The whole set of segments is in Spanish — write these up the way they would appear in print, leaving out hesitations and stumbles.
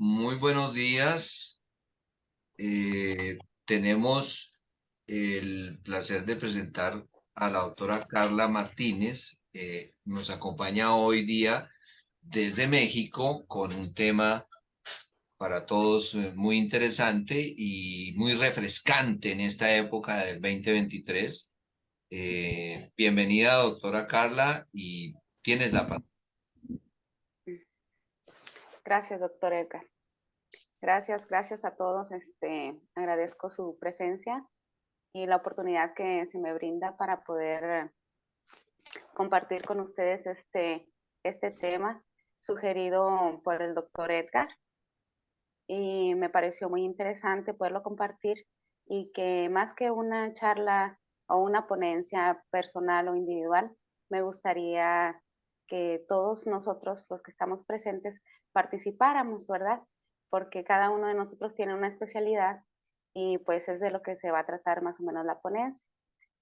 Muy buenos días. Tenemos el placer de presentar a la doctora Carla Martínez. Nos acompaña hoy día desde México con un tema para todos muy interesante y muy refrescante en esta época del 2023. Bienvenida, doctora Carla, y tienes la palabra. Gracias, doctor Edgar. Gracias a todos. Agradezco su presencia y la oportunidad que se me brinda para poder compartir con ustedes este tema sugerido por el doctor Edgar. Y me pareció muy interesante poderlo compartir y que más que una charla o una ponencia personal o individual, me gustaría que todos nosotros, los que estamos presentes, participáramos, ¿verdad? Porque cada uno de nosotros tiene una especialidad y pues es de lo que se va a tratar más o menos la ponencia.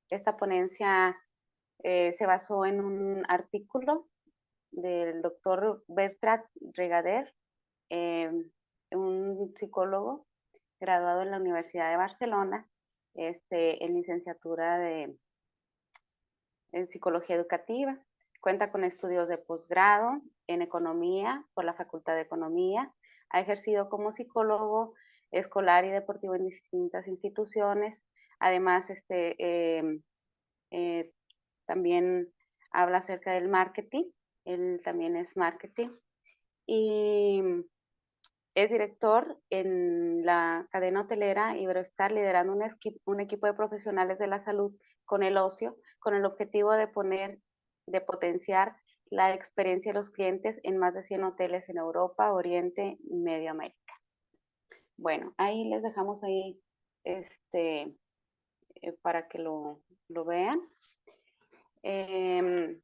Esta ponencia se basó en un artículo del doctor Bertrand Regader, eh, un psicólogo graduado en la Universidad de Barcelona, en licenciatura en psicología educativa. Cuenta con estudios de posgrado en economía por la Facultad de Economía. Ha ejercido como psicólogo escolar y deportivo en distintas instituciones. Además, también habla acerca del marketing. Él también es marketing. Y es director en la cadena hotelera Iberostar, liderando un equipo de profesionales de la salud con el ocio, con el objetivo de potenciar la experiencia de los clientes en más de 100 hoteles en Europa, Oriente y Medio América. Bueno, ahí les dejamos ahí para que lo vean. Él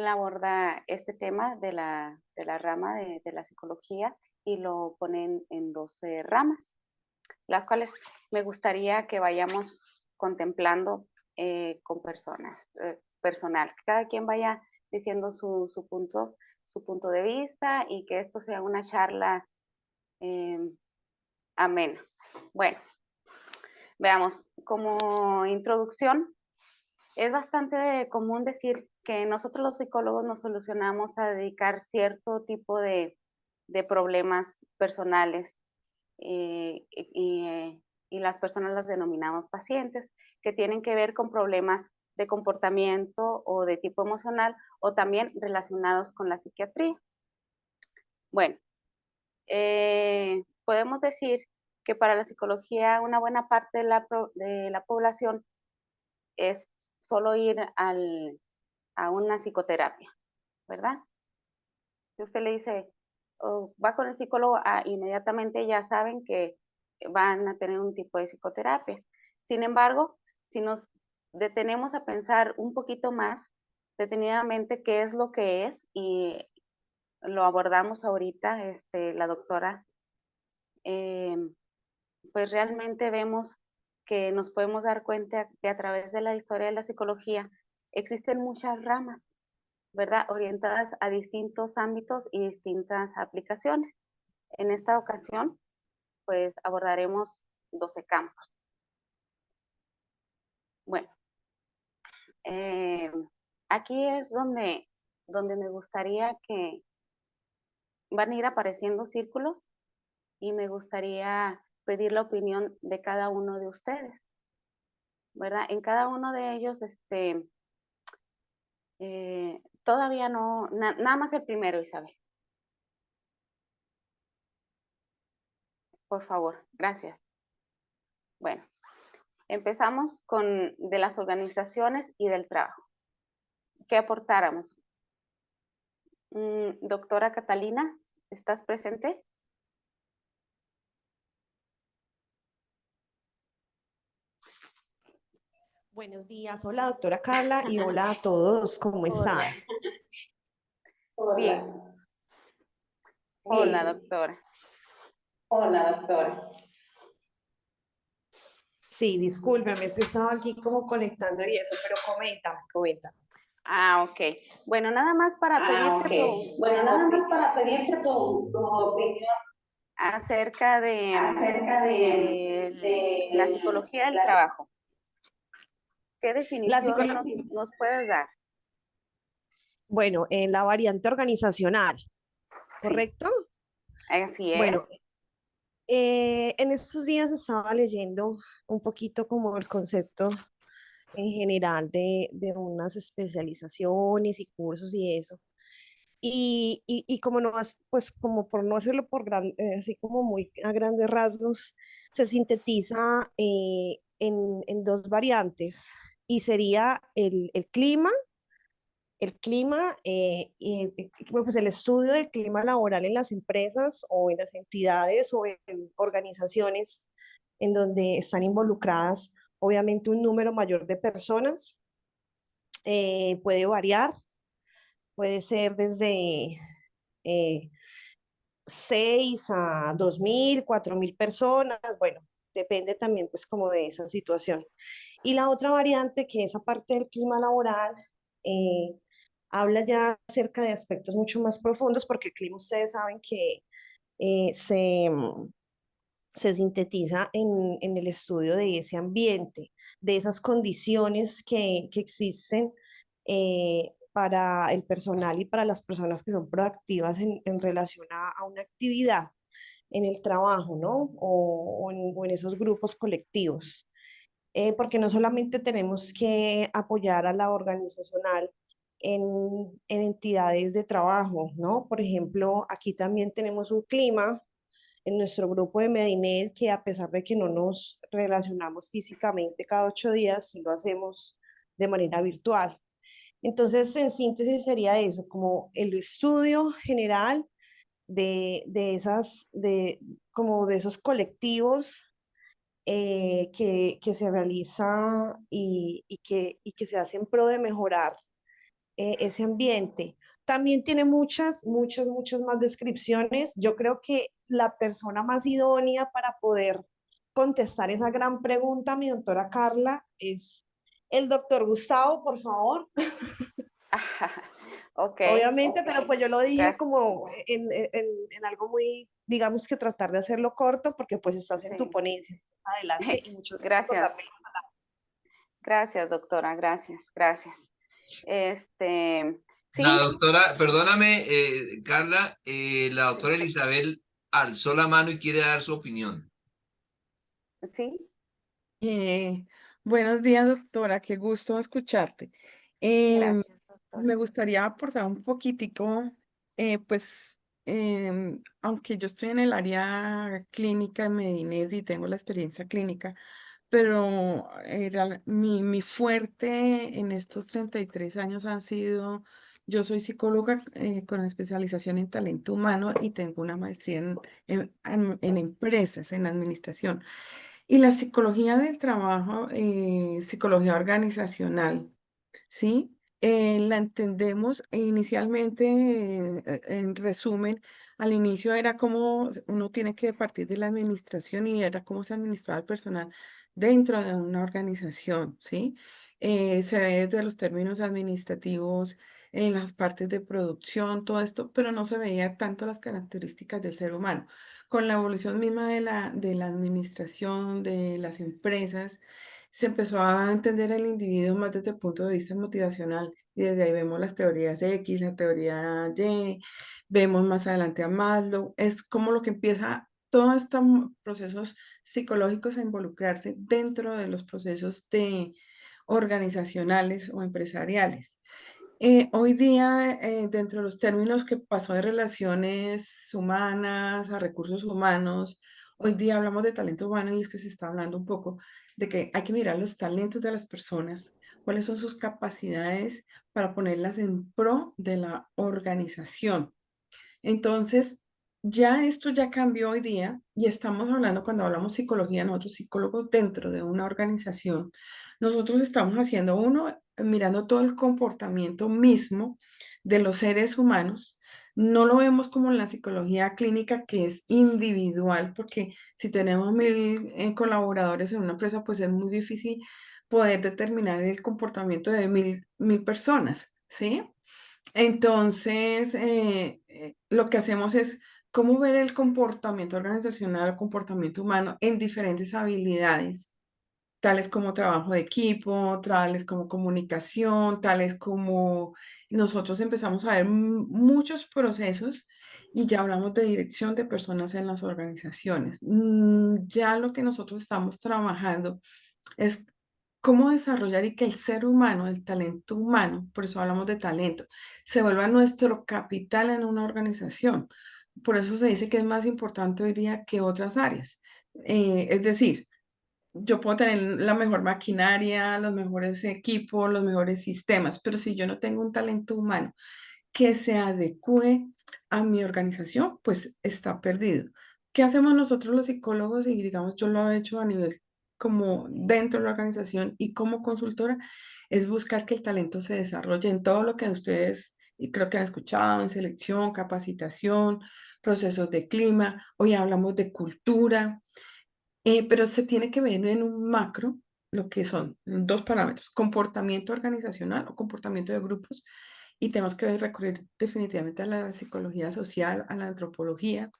aborda este tema de la rama de la psicología y lo pone en 12 ramas, las cuales me gustaría que vayamos contemplando con personal. Cada quien vaya diciendo su punto de vista y que esto sea una charla amena. Bueno, veamos, como introducción, es bastante común decir que nosotros los psicólogos nos solucionamos a dedicar cierto tipo de problemas personales y las personas las denominamos pacientes, que tienen que ver con problemas de comportamiento o de tipo emocional o también relacionados con la psiquiatría. Bueno, podemos decir que para la psicología una buena parte de la población es solo ir a una psicoterapia, ¿verdad? Si usted le dice, oh, va con el psicólogo, inmediatamente ya saben que van a tener un tipo de psicoterapia. Sin embargo, si nos detenemos a pensar un poquito más detenidamente qué es lo que es, y lo abordamos ahorita, la doctora, pues realmente vemos que nos podemos dar cuenta que a través de la historia de la psicología existen muchas ramas, ¿verdad? Orientadas a distintos ámbitos y distintas aplicaciones. En esta ocasión, pues abordaremos 12 campos. Bueno, aquí es donde me gustaría que van a ir apareciendo círculos y me gustaría pedir la opinión de cada uno de ustedes, ¿verdad? En cada uno de ellos, todavía no, nada más el primero, Isabel. Por favor, gracias. Bueno, empezamos con de las organizaciones y del trabajo. ¿Qué aportáramos? Doctora Catalina, ¿estás presente? Buenos días, hola doctora Carla y hola a todos, ¿cómo están? Bien. Hola, doctora. Hola, doctora. Sí, discúlpeme, es que estaba aquí como conectando y eso, pero coméntame. Ok. Bueno, nada más para pedirte tu opinión. acerca de la psicología del trabajo. ¿Qué definición nos puedes dar? Bueno, en la variante organizacional, ¿correcto? Así es. Bueno, en estos días estaba leyendo un poquito como el concepto en general de unas especializaciones y cursos y eso. Y como no, pues como por no hacerlo así como muy a grandes rasgos, se sintetiza en dos variantes y sería el clima bueno, pues el estudio del clima laboral en las empresas o en las entidades o en organizaciones en donde están involucradas, obviamente, un número mayor de personas. Puede variar, puede ser desde eh, 6 a 2.000, 4.000 personas, bueno, depende también pues como de esa situación. Y la otra variante, que es aparte del clima laboral, eh, habla ya acerca de aspectos mucho más profundos, porque el clima ustedes saben que eh, se, mm, se sintetiza en el estudio de ese ambiente, de esas condiciones que existen para el personal y para las personas que son proactivas en relación a una actividad en el trabajo, ¿no? O en esos grupos colectivos. Porque no solamente tenemos que apoyar a la organizacional en entidades de trabajo, ¿no? Por ejemplo, aquí también tenemos un clima en nuestro grupo de Medinet que, a pesar de que no nos relacionamos físicamente cada 8 días, sí lo hacemos de manera virtual. Entonces, en síntesis sería eso, como el estudio general como de esos colectivos que se realiza y que se hace en pro de mejorar ese ambiente. También tiene muchas, muchas, muchas más descripciones. Yo creo que la persona más idónea para poder contestar esa gran pregunta, mi doctora Carla, es el doctor Gustavo, por favor. Ok. Obviamente, pero pues yo lo dije Gracias. como en algo muy, digamos que tratar de hacerlo corto, porque pues estás en tu Sí. ponencia. Adelante y muchas gracias por Gracias. darme. Gracias, doctora. Gracias. Gracias. La Sí, doctora, perdóname, Carla, la doctora Elizabeth alzó la mano y quiere dar su opinión. sí. Eh, Buenos días, doctora, qué gusto escucharte. Em, Gracias, doctora. Me gustaría aportar un poquitico, pues, aunque yo estoy en el área clínica en Medinet y tengo la experiencia clínica, pero mi fuerte en estos 33 años han sido, yo soy psicóloga con especialización en talento humano y tengo una maestría en empresas, en administración. Y la psicología del trabajo, psicología organizacional, ¿sí? La entendemos inicialmente, en resumen, al inicio era como uno tiene que partir de la administración y era cómo se administraba el personal dentro de una organización, ¿sí? Se ve desde los términos administrativos, en las partes de producción, todo esto, pero no se veía tanto las características del ser humano. Con la evolución misma de la administración, de las empresas, se empezó a entender el individuo más desde el punto de vista motivacional y desde ahí vemos las teorías X, la teoría Y, vemos más adelante a Maslow, es como lo que empieza todos estos procesos psicológicos a involucrarse dentro de los procesos organizacionales o empresariales. Hoy día, dentro de los términos que pasó de relaciones humanas a recursos humanos, hoy día hablamos de talento humano y es que se está hablando un poco de que hay que mirar los talentos de las personas, cuáles son sus capacidades para ponerlas en pro de la organización. Entonces, ya esto ya cambió hoy día y estamos hablando, cuando hablamos psicología, nosotros psicólogos dentro de una organización, nosotros estamos haciendo mirando todo el comportamiento mismo de los seres humanos. No lo vemos como en la psicología clínica, que es individual, porque si tenemos 1.000 colaboradores en una empresa, pues es muy difícil poder determinar el comportamiento de mil personas, ¿sí? Entonces, lo que hacemos es cómo ver el comportamiento organizacional, el comportamiento humano en diferentes habilidades, tales como trabajo de equipo, tales como comunicación, tales como nosotros empezamos a ver muchos procesos y ya hablamos de dirección de personas en las organizaciones. Ya lo que nosotros estamos trabajando es cómo desarrollar y que el ser humano, el talento humano, por eso hablamos de talento, se vuelva nuestro capital en una organización. Por eso se dice que es más importante hoy día que otras áreas. Es decir, yo puedo tener la mejor maquinaria, los mejores equipos, los mejores sistemas, pero si yo no tengo un talento humano que se adecue a mi organización, pues está perdido. ¿Qué hacemos nosotros los psicólogos? Y digamos, yo lo he hecho a nivel como dentro de la organización y como consultora, es buscar que el talento se desarrolle en todo lo que ustedes, y creo que han escuchado, en selección, capacitación, procesos de clima, hoy hablamos de cultura, pero se tiene que ver en un macro lo que son dos parámetros, comportamiento organizacional o comportamiento de grupos, y tenemos que recurrir definitivamente a la psicología social, a la antropología.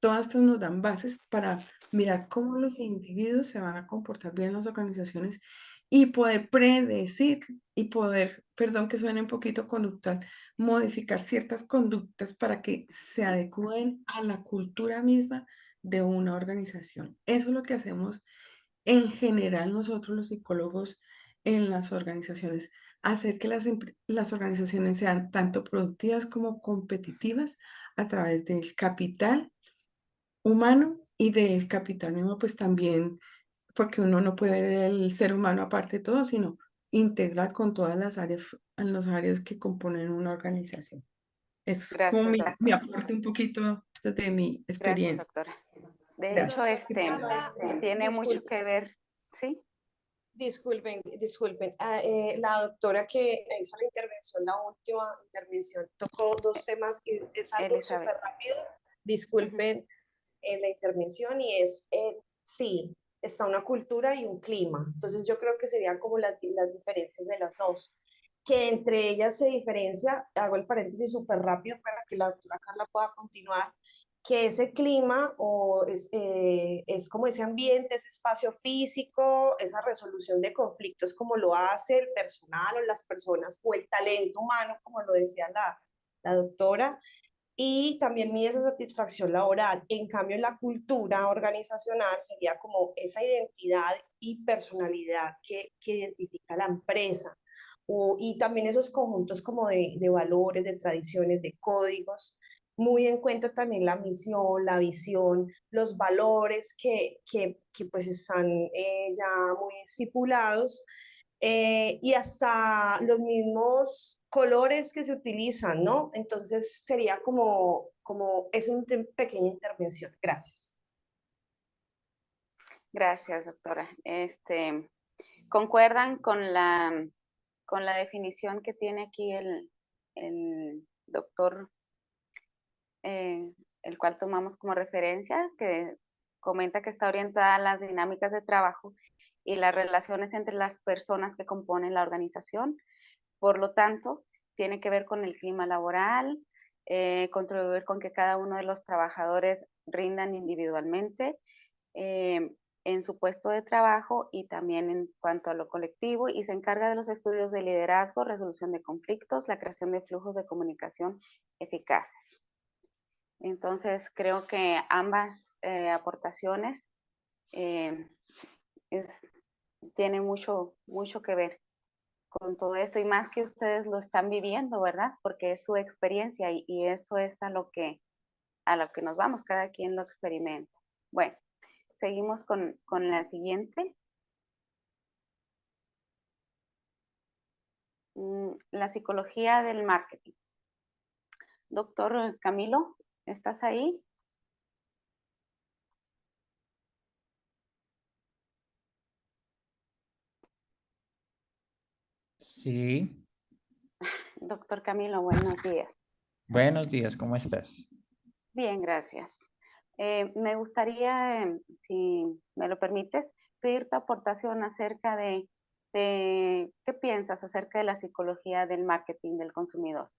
Todas estas nos dan bases para mirar cómo los individuos se van a comportar bien en las organizaciones y poder predecir y poder, perdón que suene un poquito conductual, modificar ciertas conductas para que se adecúen a la cultura misma de una organización. Eso es lo que hacemos en general nosotros los psicólogos en las organizaciones, hacer que las organizaciones sean tanto productivas como competitivas a través del capital humano y del capital mismo, pues también, porque uno no puede ver el ser humano aparte de todo, sino integrar con todas las áreas, en las áreas que componen una organización. Es como Gracias, mi doctora. aporte un poquito desde mi Gracias, experiencia. doctora. De Gracias. hecho, Carla, tiene mucho disculpen, que ver, ¿sí? disculpen. La doctora que hizo la intervención, la última intervención, tocó dos temas que es algo Elizabeth. súper rápido. Ujú. Disculpen la intervención y es, sí, está una cultura y un clima. Entonces yo creo que serían como las diferencias de las dos. Que entre ellas se diferencia, hago el paréntesis súper rápido para que la doctora Carla pueda continuar, que ese clima es como ese ambiente, ese espacio físico, esa resolución de conflictos como lo hace el personal o las personas o el talento humano, como lo decía la doctora, y también mide esa satisfacción laboral. En cambio, la cultura organizacional sería como esa identidad y personalidad que identifica la empresa. Y también esos conjuntos como de valores, de tradiciones, de códigos, muy en cuenta también la misión, la visión, los valores que pues están ya muy estipulados, y hasta los mismos colores que se utilizan, ¿no? Entonces sería como esa pequeña intervención. Gracias. Gracias, doctora. ¿Concuerdan con la definición que tiene aquí el doctor, el cual tomamos como referencia, que comenta que está orientada a las dinámicas de trabajo y las relaciones entre las personas que componen la organización? Por lo tanto, tiene que ver con el clima laboral, contribuir con que cada uno de los trabajadores rindan individualmente en su puesto de trabajo y también en cuanto a lo colectivo, y se encarga de los estudios de liderazgo, resolución de conflictos, la creación de flujos de comunicación eficaces. Entonces, creo que ambas aportaciones eh, tienen mucho que ver con todo esto, y más que ustedes lo están viviendo, ¿verdad? Porque es su experiencia y eso es a lo que nos vamos, cada quien lo experimenta. Bueno, seguimos con la siguiente. La psicología del marketing. Doctor Camilo, ¿estás ahí? Sí, Doctor Camilo, buenos días. buenos días, ¿cómo estás? Bien, gracias. Me gustaría, si me lo permites, pedir tu aportación acerca de qué piensas acerca de la psicología del marketing del consumidor.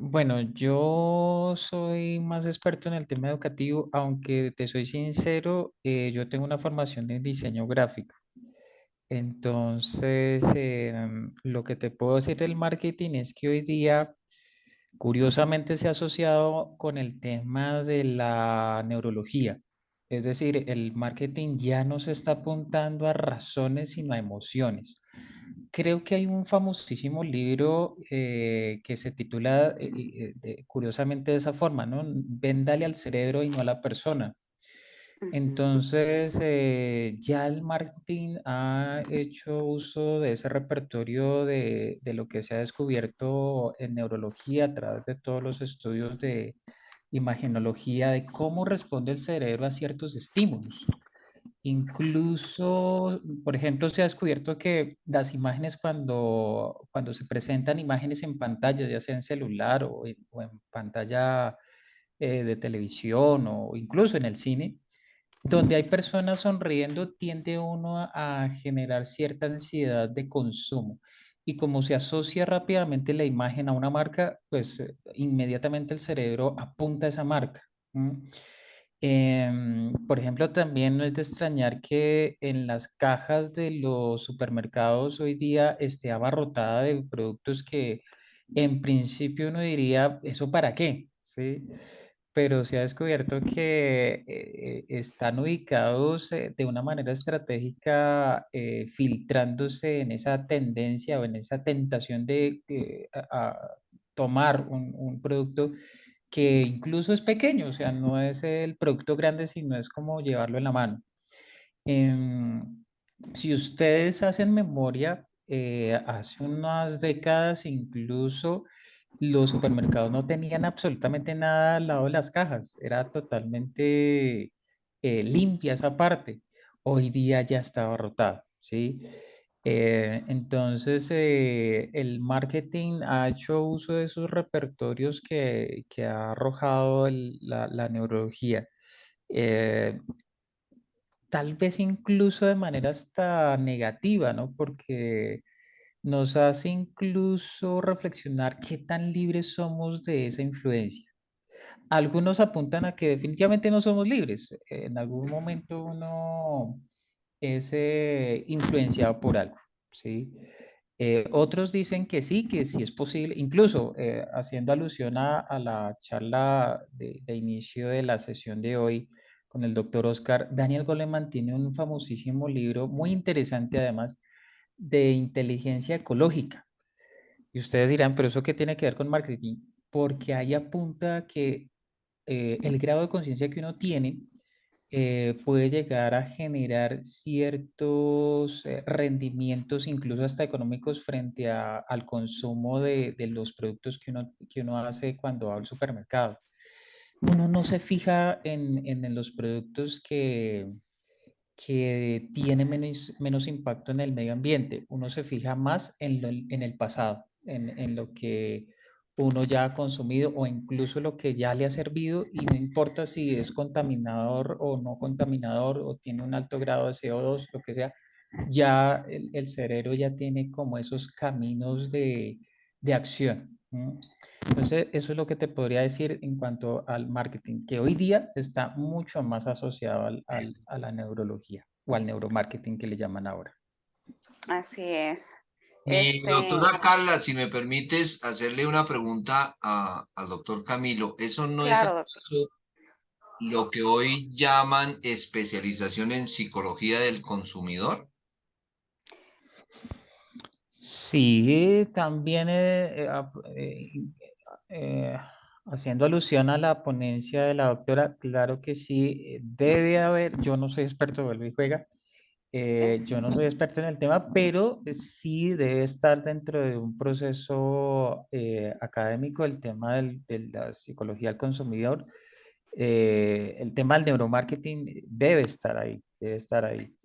Bueno, yo soy más experto en el tema educativo, aunque te soy sincero, yo tengo una formación en diseño gráfico. Entonces, lo que te puedo decir del marketing es que hoy día, curiosamente, se ha asociado con el tema de la neurología. Es decir, el marketing ya no se está apuntando a razones, sino a emociones. Creo que hay un famosísimo libro que se titula, curiosamente, de esa forma, ¿no? Véndale al cerebro y no a la persona. Ujú. Entonces, ya el marketing ha hecho uso de ese repertorio de lo que se ha descubierto en neurología a través de todos los estudios de imagenología, de cómo responde el cerebro a ciertos estímulos. Incluso, por ejemplo, se ha descubierto que las imágenes cuando se presentan imágenes en pantalla, ya sea en celular o en pantalla de televisión o incluso en el cine, donde hay personas sonriendo, tiende uno a generar cierta ansiedad de consumo. Y como se asocia rápidamente la imagen a una marca, pues inmediatamente el cerebro apunta a esa marca. ¿M? Por ejemplo, también no es de extrañar que en las cajas de los supermercados hoy día esté abarrotada de productos que en principio uno diría, ¿eso para qué? ¿Sí? Pero se ha descubierto que están ubicados de una manera estratégica, filtrándose en esa tendencia o en esa tentación de a tomar un producto que incluso es pequeño, o sea, no es el producto grande, sino es como llevarlo en la mano. Em, si ustedes hacen memoria, hace unas décadas incluso los supermercados no tenían absolutamente nada al lado de las cajas, era totalmente limpia esa parte. Hoy día ya está abarrotada, ¿sí? Entonces, el marketing ha hecho uso de esos repertorios que ha arrojado la neurología. Eh, Tal vez incluso de manera hasta negativa, ¿no? Porque nos hace incluso reflexionar qué tan libres somos de esa influencia. Algunos apuntan a que definitivamente no somos libres. En algún momento uno es influenciado por algo, ¿sí? Otros dicen que sí es posible, incluso haciendo alusión a la charla de inicio de la sesión de hoy con el doctor Oscar, Daniel Goleman tiene un famosísimo libro, muy interesante además, de inteligencia ecológica. Y ustedes dirán, pero ¿eso qué tiene que ver con marketing? Porque ahí apunta que el grado de conciencia que uno tiene puede llegar a generar ciertos rendimientos, incluso hasta económicos, frente al consumo de los productos que uno hace cuando va al supermercado. Uno no se fija en los productos que tienen menos impacto en el medio ambiente. Uno se fija más en el pasado, en lo que uno ya ha consumido o incluso lo que ya le ha servido y no importa si es contaminador o no contaminador o tiene un alto grado de CO2, lo que sea, ya el cerebro ya tiene como esos caminos de acción. ¿M? Entonces, eso es lo que te podría decir en cuanto al marketing, que hoy día está mucho más asociado a la neurología o al neuromarketing que le llaman ahora. Así es. Mi Este, doctora Carla, si me permites hacerle una pregunta al doctor Camilo, ¿eso no es claro, doctor. acaso lo que hoy llaman especialización en psicología del consumidor? Sí, también eh, haciendo alusión a la ponencia de la doctora, claro que sí, debe haber, yo no soy experto, vuelvo y juega, yo no soy experto en el tema, pero sí debe estar dentro de un proceso académico el tema de la psicología del consumidor, el tema del neuromarketing debe estar ahí, debe estar ahí.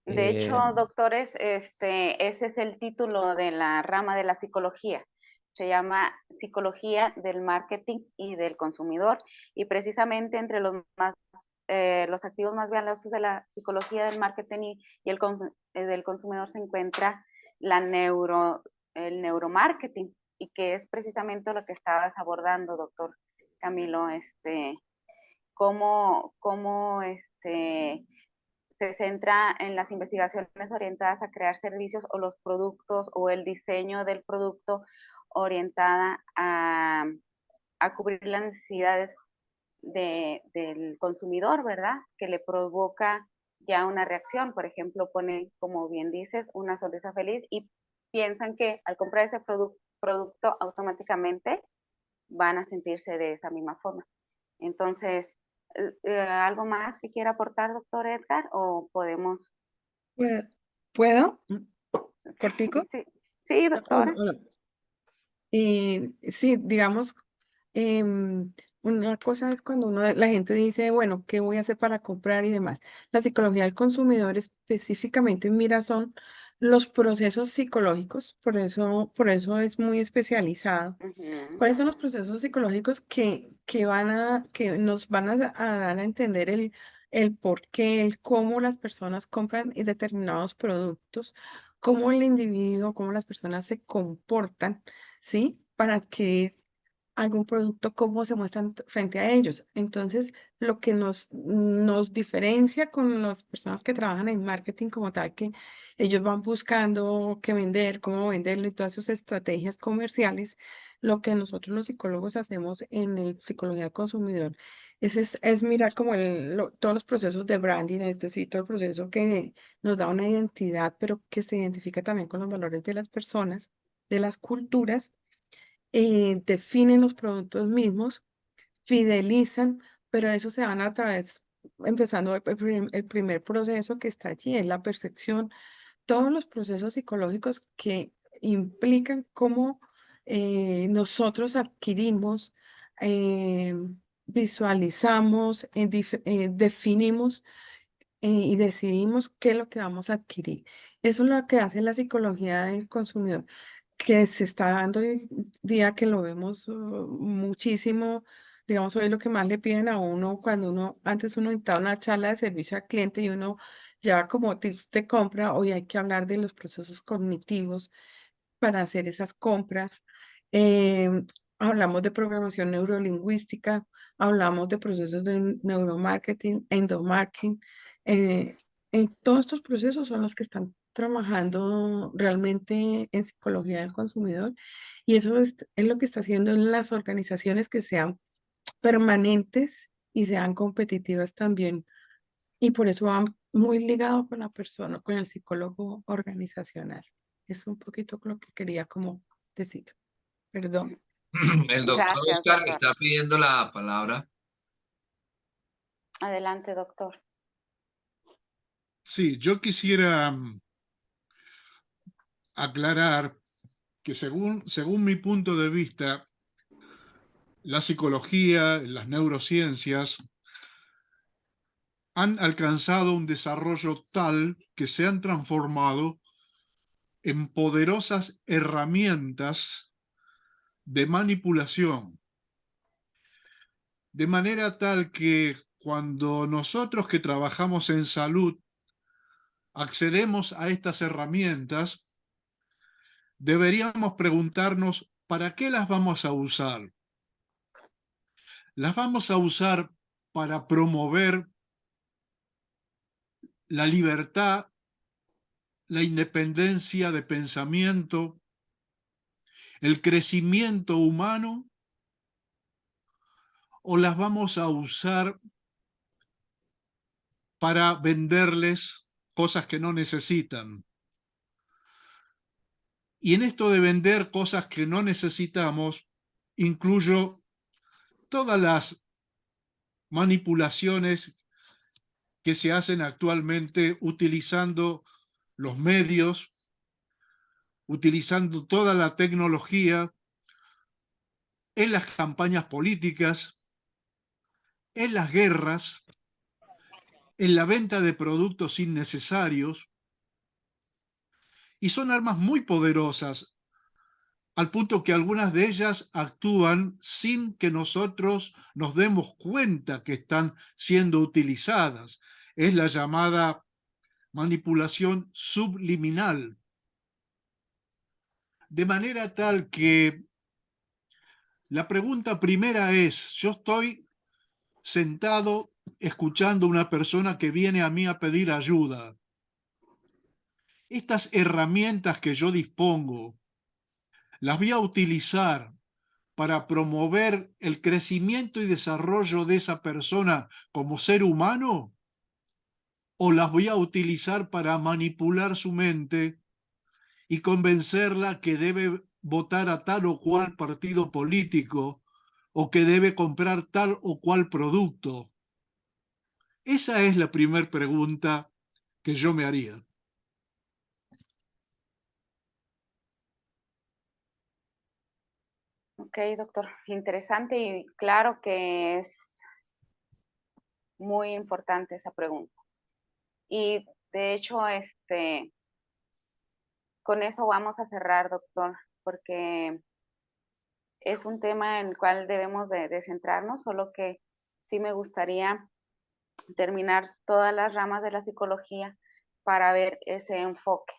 De hecho, Eh, doctores, ese es el título de la rama de la psicología. Se llama Psicología del Marketing y del Consumidor. Y precisamente entre los activos más valiosos de la psicología del marketing y del consumidor se encuentra el neuromarketing. y que es precisamente lo que estabas abordando, doctor Camilo, cómo se centra en las investigaciones orientadas a crear servicios o los productos o el diseño del producto orientada a cubrir las necesidades del consumidor, ¿verdad? Que le provoca ya una reacción. Por ejemplo, pone, como bien dices, una sonrisa feliz y piensan que al comprar ese producto automáticamente van a sentirse de esa misma forma. Entonces, ¿algo más que quiera aportar, doctor Edgar? ¿O podemos? ¿Puedo? ¿Cortico? Sí, sí, doctora. Sí, digamos, una cosa es cuando la gente dice, bueno, ¿qué voy a hacer para comprar y demás? La psicología del consumidor específicamente mira son los procesos psicológicos, por eso es muy especializado. Ujú, ¿Cuáles son los procesos psicológicos que nos van a dar a entender el por qué, el cómo las personas compran determinados productos, cómo el individuo, cómo las personas se comportan, ¿sí? Para adquirir algún producto, cómo se muestran frente a ellos? Entonces, lo que nos diferencia con las personas que trabajan en marketing como tal, que ellos van buscando qué vender, cómo venderlo y todas sus estrategias comerciales, lo que nosotros los psicólogos hacemos en el psicología del consumidor es mirar como todos los procesos de branding, es decir, todo el proceso que nos da una identidad, pero que se identifica también con los valores de las personas, de las culturas, definen los productos mismos, fidelizan, pero eso se van a través, empezando el primer proceso que está allí, es la percepción, todos los procesos psicológicos que implican cómo nosotros adquirimos, eh, visualizamos, definimos y decidimos qué es lo que vamos a adquirir. Eso es lo que hace la psicología del consumidor, que se está dando hoy día, que lo vemos muchísimo. Digamos, hoy lo que más le piden a uno cuando antes uno necesitaba una charla de servicio al cliente y uno ya como tips de compra, hoy hay que hablar de los procesos cognitivos para hacer esas compras. Hablamos de programación neurolingüística, hablamos de procesos de neuromarketing, endomarketing. eh, Todos estos procesos son los que están trabajando realmente en psicología del consumidor, y eso es lo que está haciendo en las organizaciones que sean permanentes y sean competitivas también, y por eso va muy ligado con la persona, con el psicólogo organizacional. Es un poquito lo que quería como decir. Perdón. El doctor Gracias, Oscar doctor. está pidiendo la palabra. Adelante, doctor. Sí, yo quisiera aclarar que según mi punto de vista, la psicología, las neurociencias han alcanzado un desarrollo tal que se han transformado en poderosas herramientas de manipulación, de manera tal que cuando nosotros que trabajamos en salud accedemos a estas herramientas, deberíamos preguntarnos ¿para qué las vamos a usar? Las vamos a usar para promover la libertad, la independencia de pensamiento, el crecimiento humano, o las vamos a usar para venderles cosas que no necesitan. Y en esto de vender cosas que no necesitamos, incluyo todas las manipulaciones que se hacen actualmente utilizando los medios, utilizando toda la tecnología en las campañas políticas, en las guerras, en la venta de productos innecesarios, y son armas muy poderosas, al punto que algunas de ellas actúan sin que nosotros nos demos cuenta que están siendo utilizadas. Es la llamada manipulación subliminal. De manera tal que La pregunta primera es, yo estoy sentado escuchando a una persona que viene a mí a pedir ayuda. Estas herramientas que yo dispongo, ¿las voy a utilizar para promover el crecimiento y desarrollo de esa persona como ser humano? ¿O las voy a utilizar para manipular su mente y convencerla que debe votar a tal o cual partido político o que debe comprar tal o cual producto? Esa es la primera pregunta que yo me haría. Ok, doctor, interesante y claro que es muy importante esa pregunta. Y de hecho, con eso vamos a cerrar, doctor, porque es un tema en el cual debemos de centrarnos, solo que sí me gustaría terminar todas las ramas de la psicología para ver ese enfoque,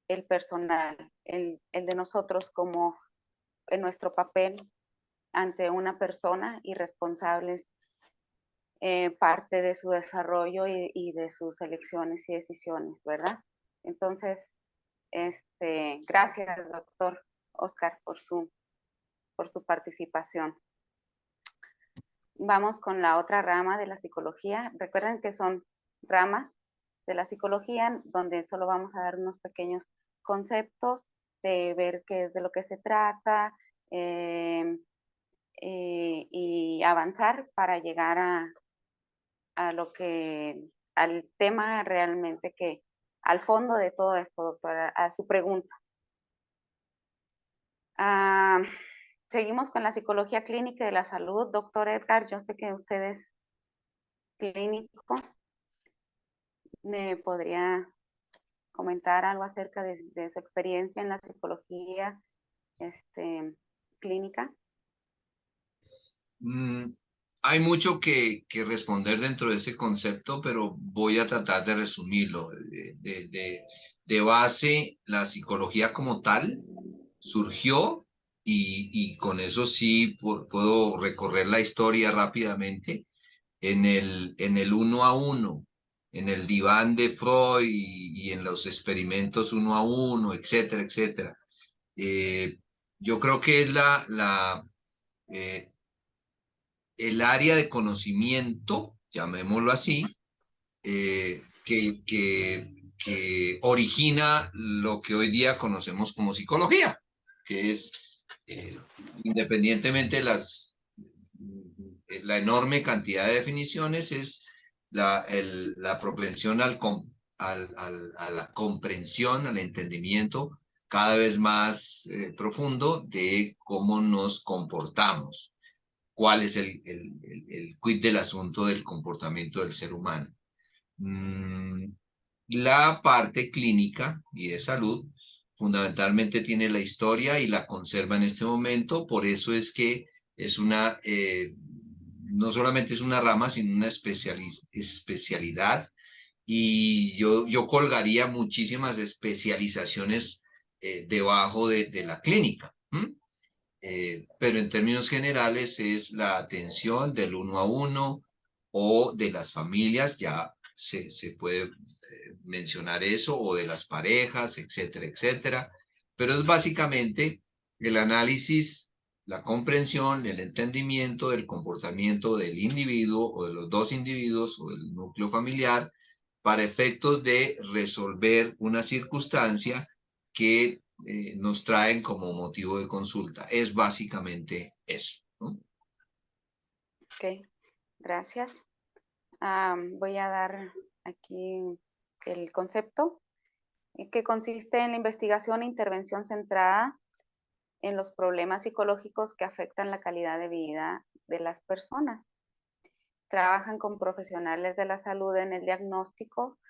el personal, el de nosotros como en nuestro papel ante una persona y responsables parte de su desarrollo y de sus elecciones y decisiones, ¿verdad? Entonces, gracias, doctor Oscar, por su participación. Vamos con la otra rama de la psicología. Recuerden que son ramas de la psicología donde solo vamos a dar unos pequeños conceptos de ver qué es de lo que se trata y avanzar para llegar a lo que, al tema realmente que, al fondo de todo esto, doctora, a su pregunta. Seguimos con la psicología clínica y de la salud. Doctor Edgar, yo sé que usted es clínico. ¿Me podría comentar algo acerca de su experiencia en la psicología clínica? Hay mucho que responder dentro de ese concepto, pero voy a tratar de resumirlo. De base, la psicología como tal surgió y con eso sí puedo recorrer la historia rápidamente en el uno a uno, en el diván de Freud y en los experimentos uno a uno, etcétera, etcétera. Eh, yo creo que es eh, el área de conocimiento, llamémoslo así, que origina lo que hoy día conocemos como psicología, que es, independientemente de la enorme cantidad de definiciones, es la propensión a la comprensión, al entendimiento cada vez más profundo de cómo nos comportamos, cuál es el quid del asunto del comportamiento del ser humano. La parte clínica y de salud fundamentalmente tiene la historia y la conserva en este momento, por eso es que es no solamente es una rama, sino una especialidad, y yo colgaría muchísimas especializaciones debajo de la clínica. Pero en términos generales es la atención del uno a uno o de las familias, ya se puede mencionar eso, o de las parejas, etcétera, etcétera. Pero es básicamente el análisis, la comprensión, el entendimiento del comportamiento del individuo o de los dos individuos o del núcleo familiar para efectos de resolver una circunstancia que nos traen como motivo de consulta. Es básicamente eso, ¿no? Ok, gracias. Voy a dar aquí el concepto, que consiste en la investigación e intervención centrada en los problemas psicológicos que afectan la calidad de vida de las personas. Trabajan con profesionales de la salud en el diagnóstico,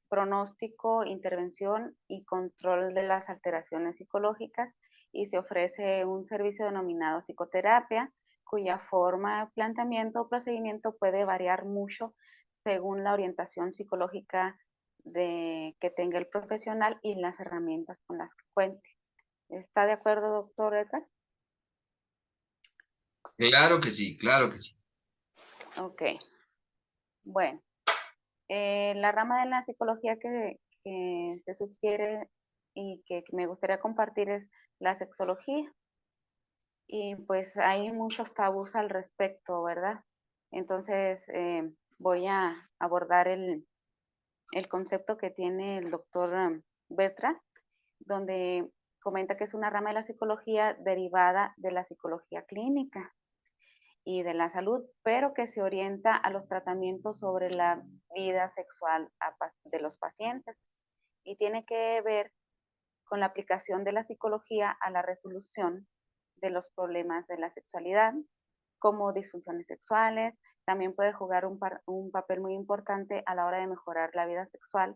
pronóstico, intervención y control de las alteraciones psicológicas, y se ofrece un servicio denominado psicoterapia, cuya forma, planteamiento o procedimiento puede variar mucho según la orientación psicológica que tenga el profesional y las herramientas con las que cuente. ¿Está de acuerdo, doctor Edgar? Claro que sí, claro que sí. Ok, bueno, la rama de la psicología que se sugiere y que me gustaría compartir es la sexología. Y pues hay muchos tabús al respecto, ¿verdad? Entonces voy a abordar el concepto que tiene el doctor Bertra, donde comenta que es una rama de la psicología derivada de la psicología clínica y de la salud, pero que se orienta a los tratamientos sobre la vida sexual de los pacientes y tiene que ver con la aplicación de la psicología a la resolución de los problemas de la sexualidad, como disfunciones sexuales. También puede jugar un papel muy importante a la hora de mejorar la vida sexual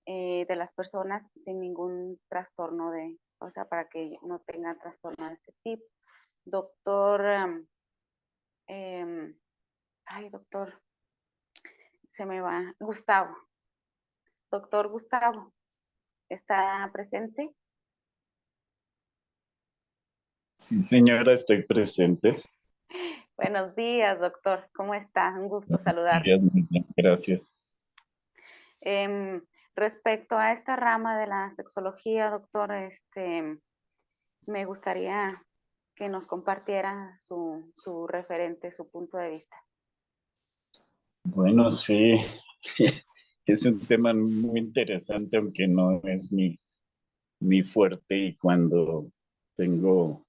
de las personas sin ningún trastorno o sea, para que no tengan trastorno de este tipo. Doctor, ay, doctor, se me va, Gustavo. Doctor Gustavo, ¿está presente? Sí, señora, estoy presente. Buenos días, doctor. ¿Cómo está? Un gusto Buenos saludarlo. días, muy bien, gracias. Respecto a esta rama de la sexología, doctor, me gustaría que nos compartiera su referente, su punto de vista. Bueno, sí, es un tema muy interesante, aunque no es mi fuerte y cuando tengo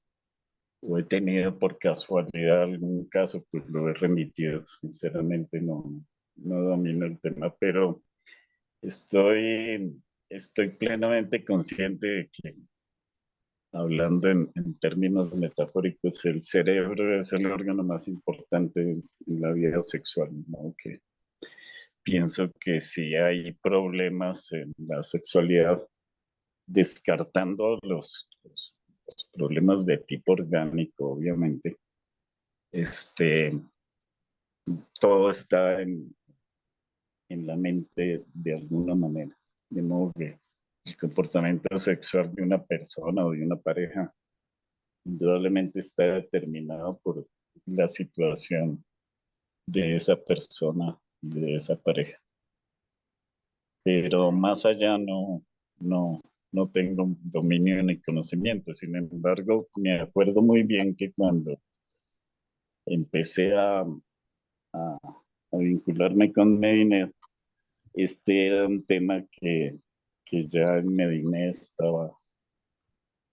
o he tenido por casualidad algún caso, pues lo he remitido. Sinceramente no domino el tema, pero estoy plenamente consciente de que hablando en términos metafóricos, el cerebro es el órgano más importante en la vida sexual, ¿no? Que pienso que si hay problemas en la sexualidad, descartando los problemas de tipo orgánico, obviamente, este, todo está en la mente de alguna manera. De modo que el comportamiento sexual de una persona o de una pareja indudablemente está determinado por la situación de esa persona y de esa pareja. Pero más allá no, no tengo dominio ni conocimiento. Sin embargo, me acuerdo muy bien que cuando empecé a vincularme con Medinet, este era un tema que ya en Medinet estaba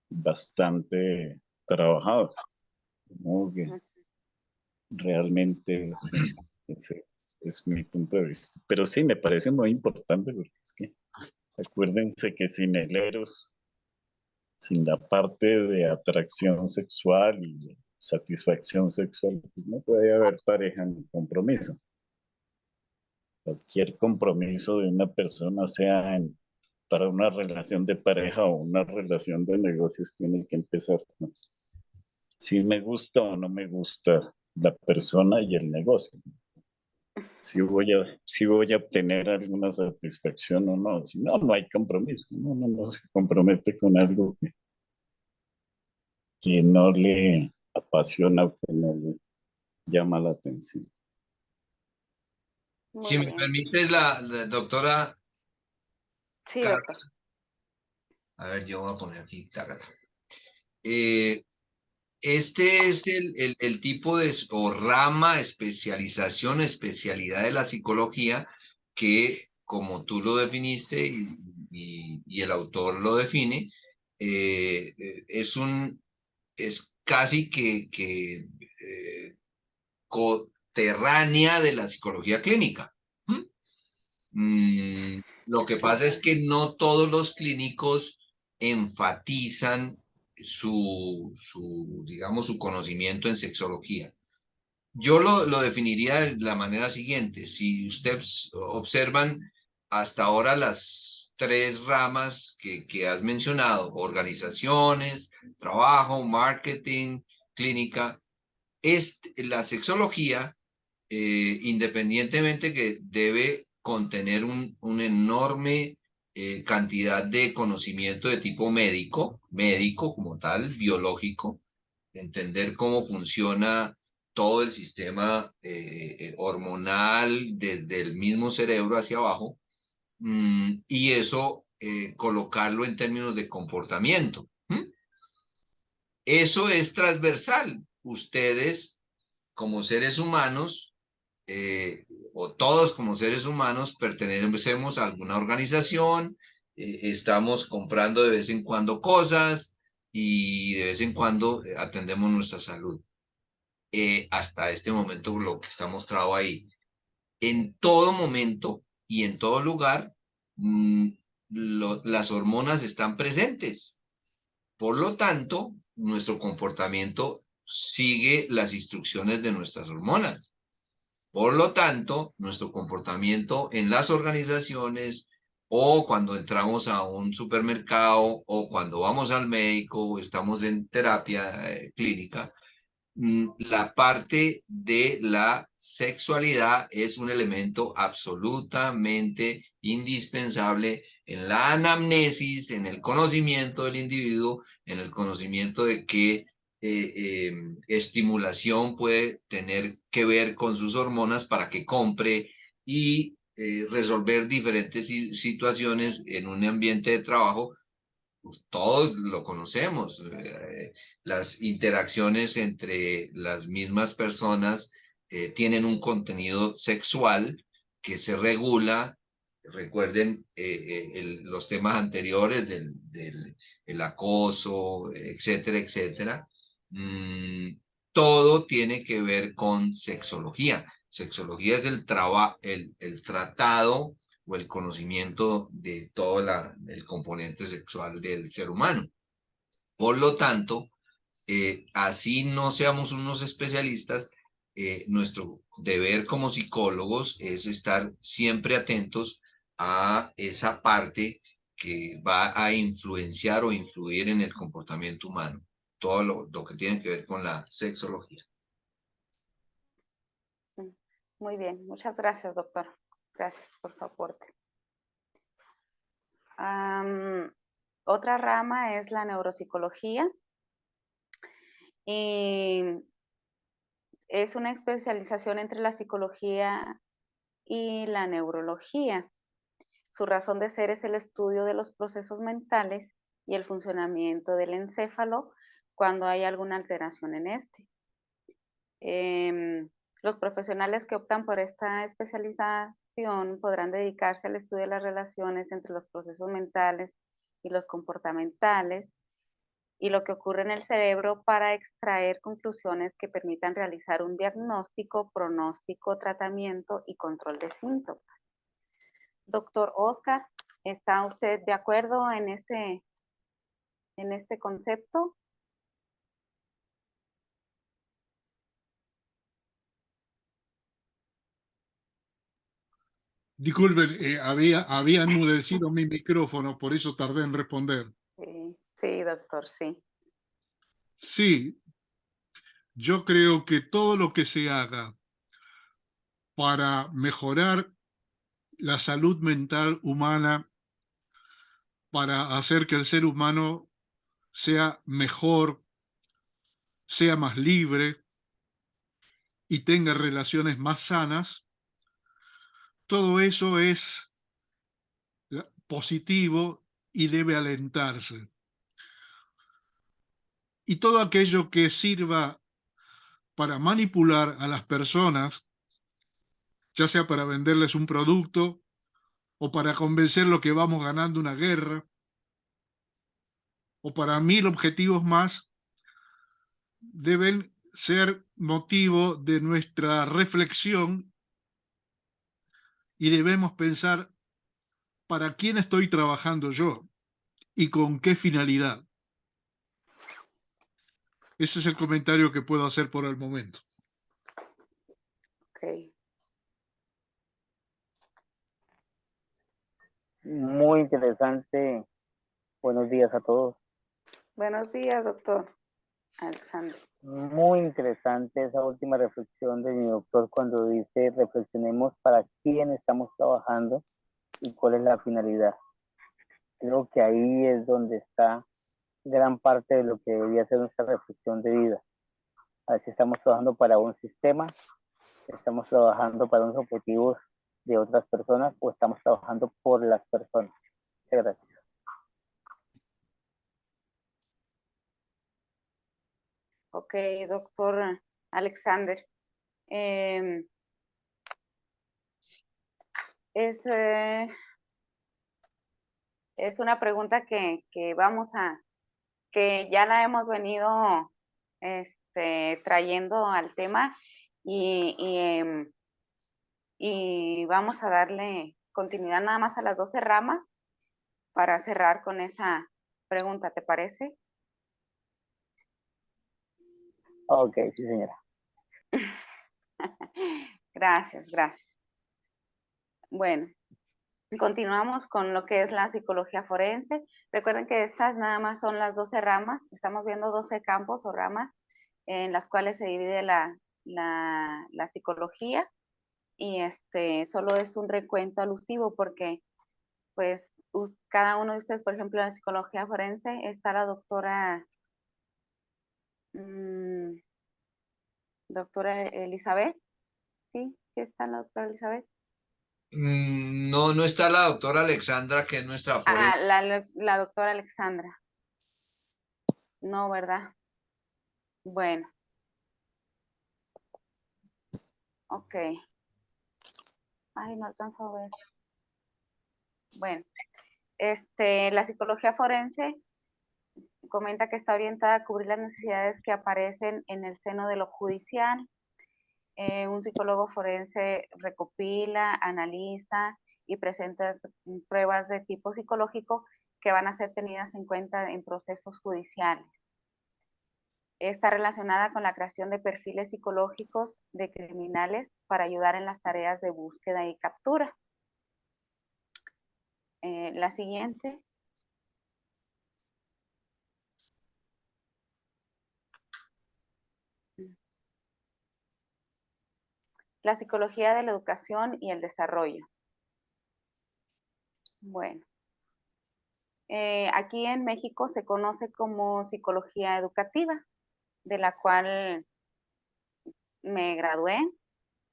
bastante trabajado, ¿no? Que realmente sí, ese es mi punto de vista. Pero sí, me parece muy importante porque es que acuérdense que sin el eros, sin la parte de atracción sexual y de satisfacción sexual, pues no puede haber pareja ni compromiso. Cualquier compromiso de una persona, para una relación de pareja o una relación de negocios, tiene que empezar con si me gusta o no me gusta la persona y el negocio. Si voy a obtener alguna satisfacción o no. Si no, no hay compromiso. No se compromete con algo que no le apasiona o que no le llama la atención. Si Muy me bien. permites, la doctora Sí, Carla, doctor. a ver, yo voy a poner aquí, tácata. Eh, Este es el tipo de o rama, especialización, especialidad de la psicología que, como tú lo definiste y el autor lo define, es casi que coterránea de la psicología clínica. ¿Mm? Lo que pasa es que no todos los clínicos enfatizan digamos, su conocimiento en sexología. Yo lo definiría de la manera siguiente. Si ustedes observan hasta ahora las tres ramas que has mencionado, organizaciones, trabajo, marketing, clínica, la sexología independientemente que debe contener un enorme cantidad de conocimiento de tipo médico como tal, biológico, entender cómo funciona todo el sistema hormonal desde el mismo cerebro hacia abajo, y eso colocarlo en términos de comportamiento. Eso es transversal. Ustedes, como seres humanos, o todos como seres humanos, pertenecemos a alguna organización, estamos comprando de vez en cuando cosas y de vez en cuando atendemos nuestra salud. Hasta este momento lo que está mostrado ahí. En todo momento y en todo lugar, las hormonas están presentes. Por lo tanto, nuestro comportamiento sigue las instrucciones de nuestras hormonas. Por lo tanto, nuestro comportamiento en las organizaciones o cuando entramos a un supermercado o cuando vamos al médico o estamos en terapia clínica, la parte de la sexualidad es un elemento absolutamente indispensable en la anamnesis, en el conocimiento del individuo, en el conocimiento de qué estimulación puede tener que ver con sus hormonas para que compre y resolver diferentes situaciones en un ambiente de trabajo. Pues todos lo conocemos, las interacciones entre las mismas personas tienen un contenido sexual que se regula. Recuerden los temas anteriores del el acoso, etcétera, etcétera. Todo tiene que ver con sexología. Sexología es el tratado o el conocimiento de todo el componente sexual del ser humano. Por lo tanto, así no seamos unos especialistas, nuestro deber como psicólogos es estar siempre atentos a esa parte que va a influenciar o influir en el comportamiento humano, todo lo que tiene que ver con la sexología. Muy bien, muchas gracias, doctor. Gracias por su aporte. Otra rama es la neuropsicología. Y es una especialización entre la psicología y la neurología. Su razón de ser es el estudio de los procesos mentales y el funcionamiento del encéfalo cuando hay alguna alteración en este. Los profesionales que optan por esta especialización podrán dedicarse al estudio de las relaciones entre los procesos mentales y los comportamentales y lo que ocurre en el cerebro para extraer conclusiones que permitan realizar un diagnóstico, pronóstico, tratamiento y control de síntomas. Doctor Oscar, ¿está usted de acuerdo en este concepto? Disculpen, había enmudecido mi micrófono, por eso tardé en responder. Sí, doctor, sí. Sí, yo creo que todo lo que se haga para mejorar la salud mental humana, para hacer que el ser humano sea mejor, sea más libre y tenga relaciones más sanas, todo eso es positivo y debe alentarse. Y todo aquello que sirva para manipular a las personas, ya sea para venderles un producto o para convencerlos que vamos ganando una guerra, o para 1000 objetivos más, deben ser motivo de nuestra reflexión y debemos pensar para quién estoy trabajando yo y con qué finalidad. Ese es el comentario que puedo hacer por el momento. Okay. Muy interesante. Buenos días a todos. Buenos días, doctor Alexander. Muy interesante esa última reflexión de mi doctor cuando dice reflexionemos para quién estamos trabajando y cuál es la finalidad. Creo que ahí es donde está gran parte de lo que debería ser nuestra reflexión de vida. A ver si estamos trabajando para un sistema, estamos trabajando para unos objetivos de otras personas o estamos trabajando por las personas. Muchas gracias. Ok, doctor Alexander. Es una pregunta que que ya la hemos venido trayendo al tema y vamos a darle continuidad nada más a las 12 ramas para cerrar con esa pregunta, ¿te parece? Ok, sí, señora. Gracias, gracias. Bueno, continuamos con lo que es la psicología forense. Recuerden que estas nada más son las 12 ramas. Estamos viendo 12 campos o ramas en las cuales se divide la psicología y solo es un recuento alusivo porque pues cada uno de ustedes, por ejemplo, en la psicología forense está la doctora doctora Elizabeth, ¿sí? ¿Sí está la doctora Elizabeth? No, no está la doctora Alexandra, que es nuestra Ah, forense. la doctora Alexandra. No, ¿verdad? Bueno. Ok. Ay, no alcanzo a ver. Bueno, la psicología forense comenta que está orientada a cubrir las necesidades que aparecen en el seno de lo judicial. Un psicólogo forense recopila, analiza y presenta pruebas de tipo psicológico que van a ser tenidas en cuenta en procesos judiciales. Está relacionada con la creación de perfiles psicológicos de criminales para ayudar en las tareas de búsqueda y captura. La siguiente. La psicología de la educación y el desarrollo. Bueno, aquí en México se conoce como psicología educativa, de la cual me gradué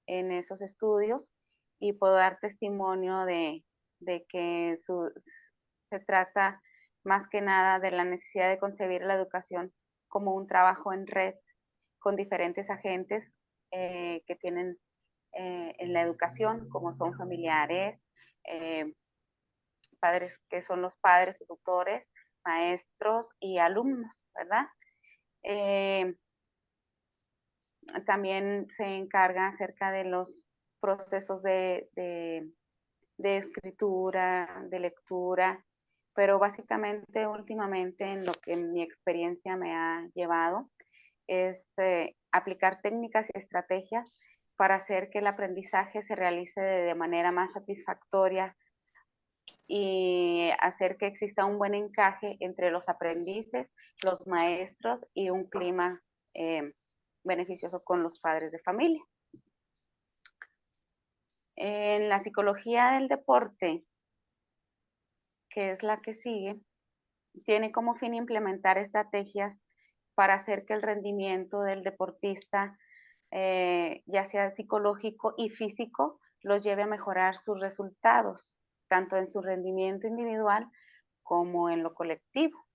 en esos estudios y puedo dar testimonio de que se trata más que nada de la necesidad de concebir la educación como un trabajo en red con diferentes agentes que tienen en la educación, como son familiares, padres que son los padres, tutores, maestros y alumnos, ¿verdad? También se encarga acerca de los procesos de escritura, de lectura, pero básicamente últimamente en lo que mi experiencia me ha llevado es aplicar técnicas y estrategias para hacer que el aprendizaje se realice de manera más satisfactoria y hacer que exista un buen encaje entre los aprendices, los maestros y un clima beneficioso con los padres de familia. En la psicología del deporte, que es la que sigue, tiene como fin implementar estrategias para hacer que el rendimiento del deportista, ya sea psicológico y físico, los lleve a mejorar sus resultados, tanto en su rendimiento individual como en lo colectivo.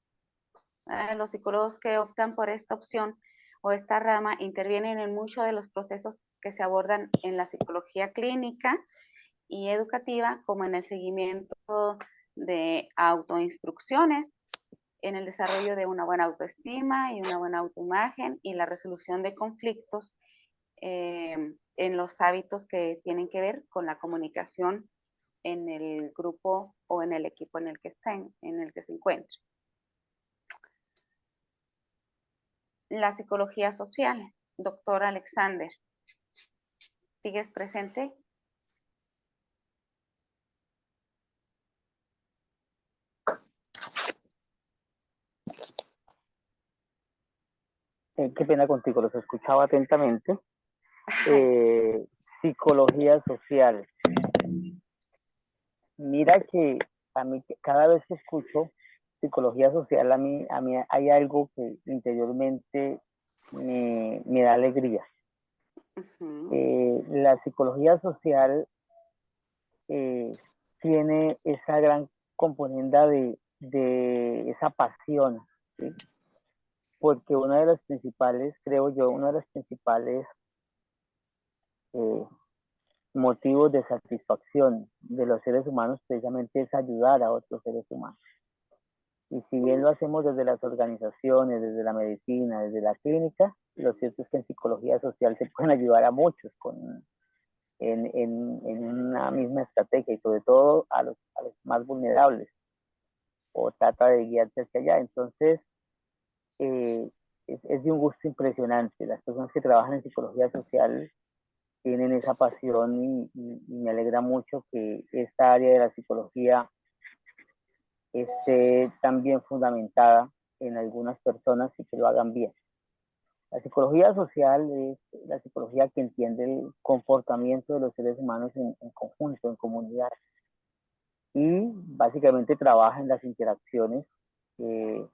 Los psicólogos que optan por esta opción o esta rama intervienen en muchos de los procesos que se abordan en la psicología clínica y educativa, como en el seguimiento de autoinstrucciones, en el desarrollo de una buena autoestima y una buena autoimagen y la resolución de conflictos en los hábitos que tienen que ver con la comunicación en el grupo o en el equipo en el que estén, en el que se encuentren. La psicología social, doctor Alexander. ¿Sigues presente? Qué pena contigo, los escuchaba atentamente. Psicología social. Mira que a mí cada vez que escucho psicología social, a mí hay algo que interiormente me da alegría. La psicología social tiene esa gran componente de esa pasión, ¿sí? Porque una de las principales, creo yo, uno de los principales motivos de satisfacción de los seres humanos precisamente es ayudar a otros seres humanos. Y si bien lo hacemos desde las organizaciones, desde la medicina, desde la clínica, lo cierto es que en psicología social se pueden ayudar a muchos en una misma estrategia y sobre todo a los más vulnerables, o trata de guiarse hacia allá. Entonces, es de un gusto impresionante. Las personas que trabajan en psicología social tienen esa pasión y me alegra mucho que esta área de la psicología esté tan bien fundamentada en algunas personas y que lo hagan bien. La psicología social es la psicología que entiende el comportamiento de los seres humanos en conjunto, en comunidad, y básicamente trabaja en las interacciones, en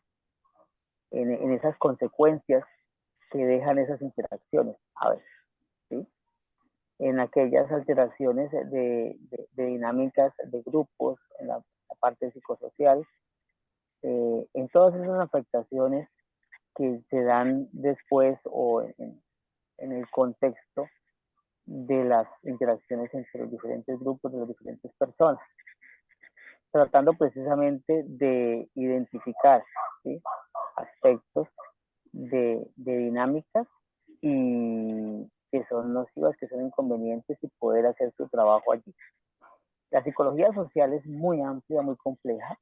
esas consecuencias que dejan esas interacciones, a ver, ¿sí? En aquellas alteraciones de dinámicas de grupos, en la parte psicosocial, en todas esas afectaciones que se dan después o en el contexto de las interacciones entre los diferentes grupos, de las diferentes personas, tratando precisamente de identificar, ¿sí?, aspectos de dinámicas y que son nocivas, que son inconvenientes, y poder hacer su trabajo allí. La psicología social es muy amplia, muy compleja.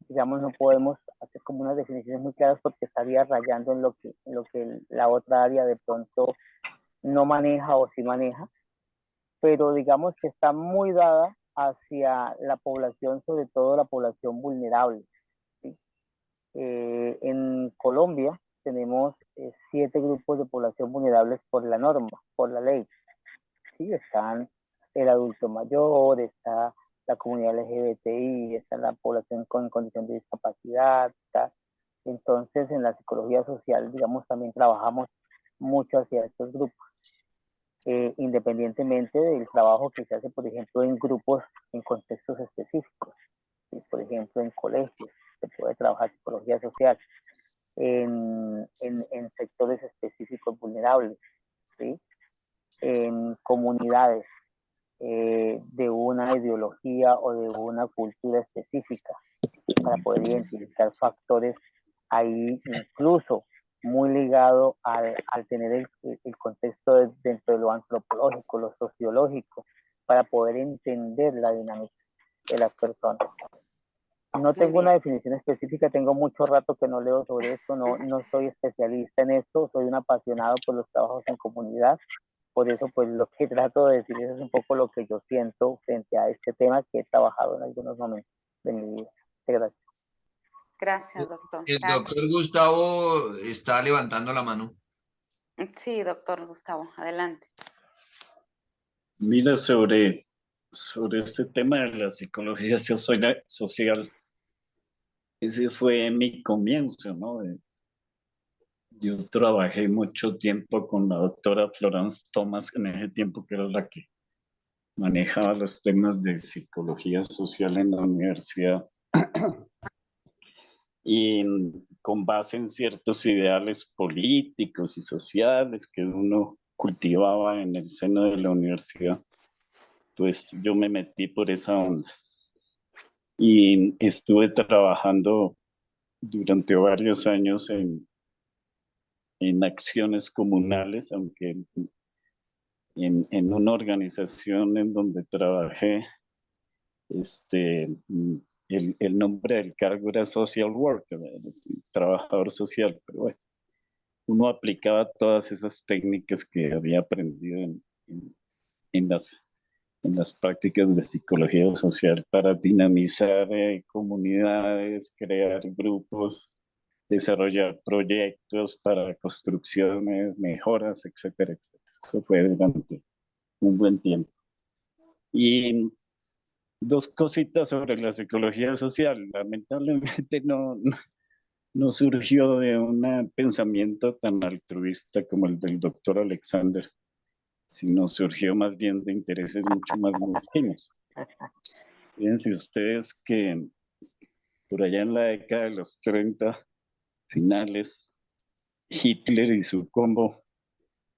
Digamos, no podemos hacer como unas definiciones muy claras porque estaría rayando en lo que la otra área de pronto no maneja o sí maneja, pero digamos que está muy dada hacia la población, sobre todo la población vulnerable, ¿sí? En Colombia tenemos 7 grupos de población vulnerables por la norma, por la ley, ¿sí? Están el adulto mayor, está la comunidad LGBTI, está la población con condición de discapacidad, está. Entonces, en la psicología social, digamos, también trabajamos mucho hacia estos grupos, independientemente del trabajo que se hace, por ejemplo, en grupos, en contextos específicos, ¿sí? Por ejemplo, en colegios se puede trabajar psicología social, en sectores específicos vulnerables, ¿sí? En comunidades de una ideología o de una cultura específica, para poder identificar factores ahí, incluso muy ligado al tener el contexto dentro de lo antropológico, lo sociológico, para poder entender la dinámica de las personas. No tengo una definición específica, tengo mucho rato que no leo sobre esto, no soy especialista en esto, soy un apasionado por los trabajos en comunidad. Por eso, pues, lo que trato de decir es un poco lo que yo siento frente a este tema que he trabajado en algunos momentos de mi vida. Muchas gracias. Gracias, doctor. El Gracias. doctor Gustavo está levantando la mano. Sí, doctor Gustavo, adelante. Mira, sobre este tema de la psicología social, ese fue mi comienzo, ¿no? Yo trabajé mucho tiempo con la doctora Florence Thomas, en ese tiempo, que era la que manejaba los temas de psicología social en la universidad. Y con base en ciertos ideales políticos y sociales que uno cultivaba en el seno de la universidad, pues yo me metí por esa onda. Y estuve trabajando durante varios años en acciones comunales, aunque en una organización en donde trabajé, el nombre del cargo era social worker, trabajador social, pero bueno, uno aplicaba todas esas técnicas que había aprendido en las prácticas de psicología social para dinamizar comunidades, crear grupos, desarrollar proyectos para construcciones, mejoras, etcétera, etcétera. Eso fue durante un buen tiempo. Y Dos cositas sobre la psicología social. Lamentablemente no surgió de un pensamiento tan altruista como el del doctor Alexander, sino surgió más bien de intereses mucho más mezquinos. Fíjense ustedes que por allá en la década de los 30 finales, Hitler y su combo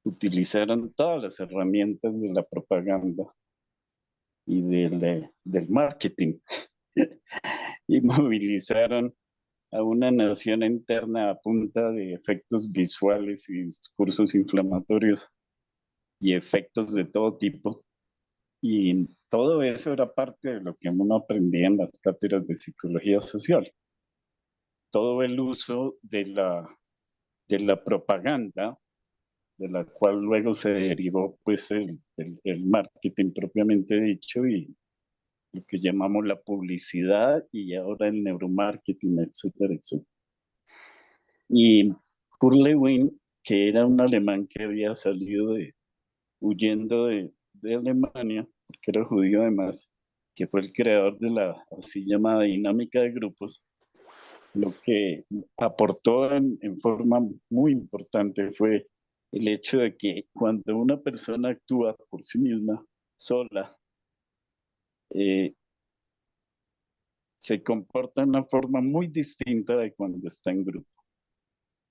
utilizaron todas las herramientas de la propaganda y del marketing y movilizaron a una nación interna a punta de efectos visuales y discursos inflamatorios y efectos de todo tipo. Y todo eso era parte de lo que uno aprendía en las cátedras de psicología social. Todo el uso de la propaganda, de la cual luego se derivó pues el marketing propiamente dicho y lo que llamamos la publicidad y ahora el neuromarketing, etcétera, etcétera. Y Kurt Lewin, que era un alemán que había salido huyendo de Alemania, porque era judío además, que fue el creador de la así llamada dinámica de grupos, lo que aportó en forma muy importante fue el hecho de que cuando una persona actúa por sí misma, sola, se comporta de una forma muy distinta de cuando está en grupo.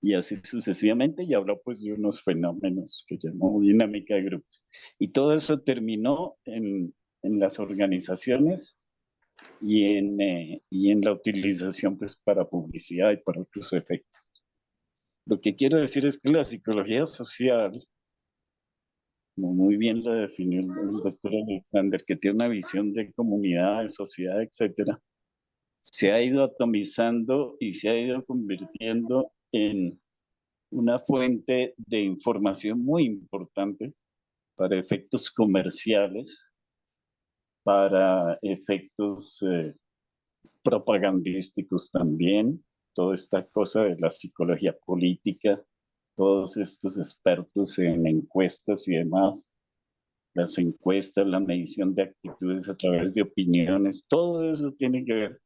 Y así sucesivamente, y habló pues de unos fenómenos que llamó dinámica de grupos. Y todo eso terminó en las organizaciones y en la utilización pues para publicidad y para otros efectos. Lo que quiero decir es que la psicología social, como muy bien lo definió el doctor Alexander, que tiene una visión de comunidad, de sociedad, etcétera, se ha ido atomizando y se ha ido convirtiendo en una fuente de información muy importante para efectos comerciales, para efectos propagandísticos también, toda esta cosa de la psicología política, todos estos expertos en encuestas y demás, las encuestas, la medición de actitudes a través de opiniones, todo eso tiene que ver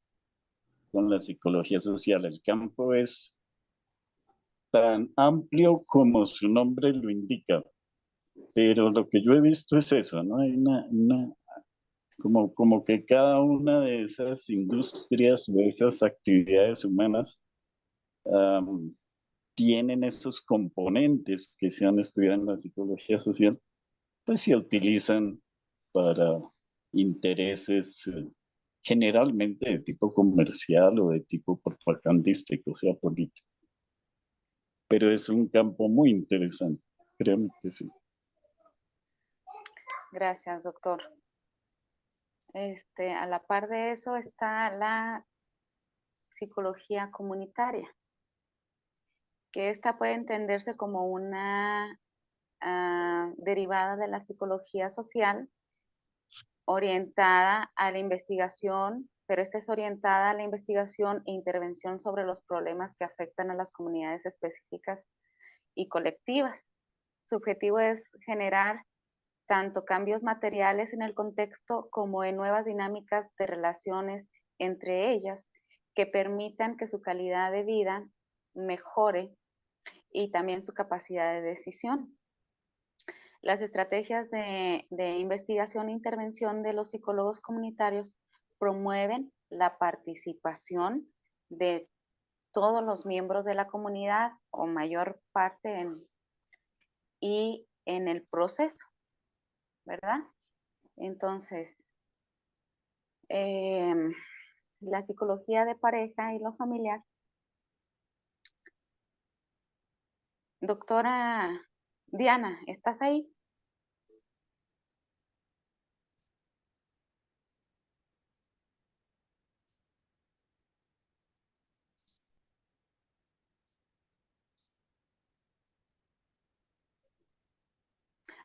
con la psicología social. El campo es tan amplio como su nombre lo indica, pero lo que yo he visto es eso, ¿no? Hay como que cada una de esas industrias o esas actividades humanas tienen esos componentes que se han estudiado en la psicología social, pues se utilizan para intereses generalmente de tipo comercial o de tipo propagandístico, o sea, político. Pero es un campo muy interesante, créanme que sí. Gracias, doctor. A la par de eso está la psicología comunitaria, que esta puede entenderse como una derivada de la psicología social orientada a la investigación, pero esta es orientada a la investigación e intervención sobre los problemas que afectan a las comunidades específicas y colectivas. Su objetivo es generar tanto cambios materiales en el contexto como en nuevas dinámicas de relaciones entre ellas que permitan que su calidad de vida mejore y también su capacidad de decisión. Las estrategias de investigación e intervención de los psicólogos comunitarios promueven la participación de todos los miembros de la comunidad o mayor parte y en el proceso, ¿verdad? Entonces, la psicología de pareja y lo familiar. Doctora Diana, ¿estás ahí?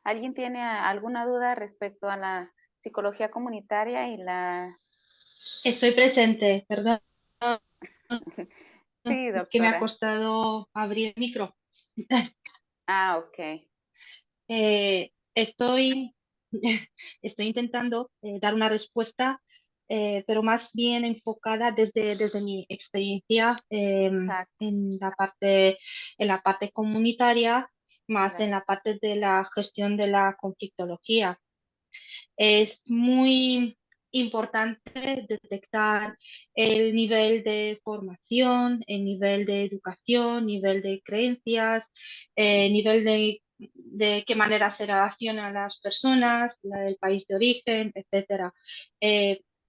¿Alguien tiene alguna duda respecto a la psicología comunitaria y la... Estoy presente, perdón. Sí, doctora. Es que me ha costado abrir el micro. Ah, ok. Estoy intentando dar una respuesta pero más bien enfocada desde mi experiencia Exacto. en la parte comunitaria, más Claro. en la parte de la gestión de la conflictología. Es muy importante detectar el nivel de formación, el nivel de educación, nivel de creencias, nivel de qué manera se relacionan las personas, la del país de origen, etcétera.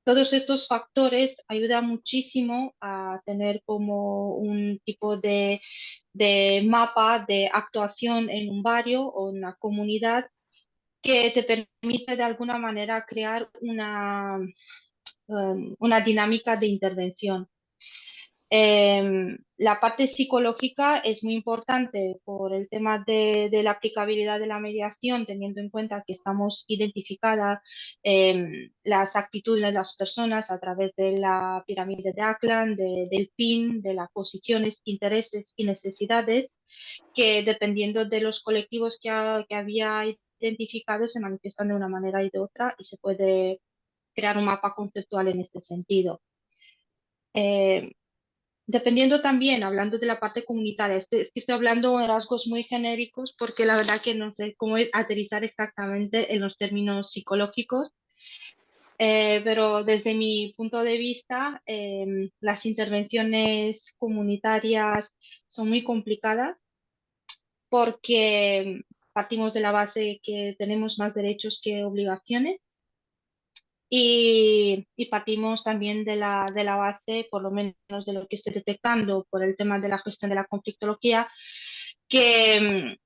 Todos estos factores ayudan muchísimo a tener como un tipo de mapa de actuación en un barrio o en una comunidad que te permite de alguna manera crear una dinámica de intervención. La parte psicológica es muy importante por el tema de la aplicabilidad de la mediación, teniendo en cuenta que estamos identificadas las actitudes de las personas a través de la pirámide de Ackland, del PIN, de las posiciones, intereses y necesidades, que dependiendo de los colectivos que había identificado se manifiestan de una manera y de otra y se puede crear un mapa conceptual en este sentido. Dependiendo también, hablando de la parte comunitaria, es que estoy hablando de rasgos muy genéricos porque la verdad que no sé cómo aterrizar exactamente en los términos psicológicos, pero desde mi punto de vista, las intervenciones comunitarias son muy complicadas porque partimos de la base que tenemos más derechos que obligaciones y partimos también de la base, por lo menos de lo que estoy detectando por el tema de la gestión de la conflictología, que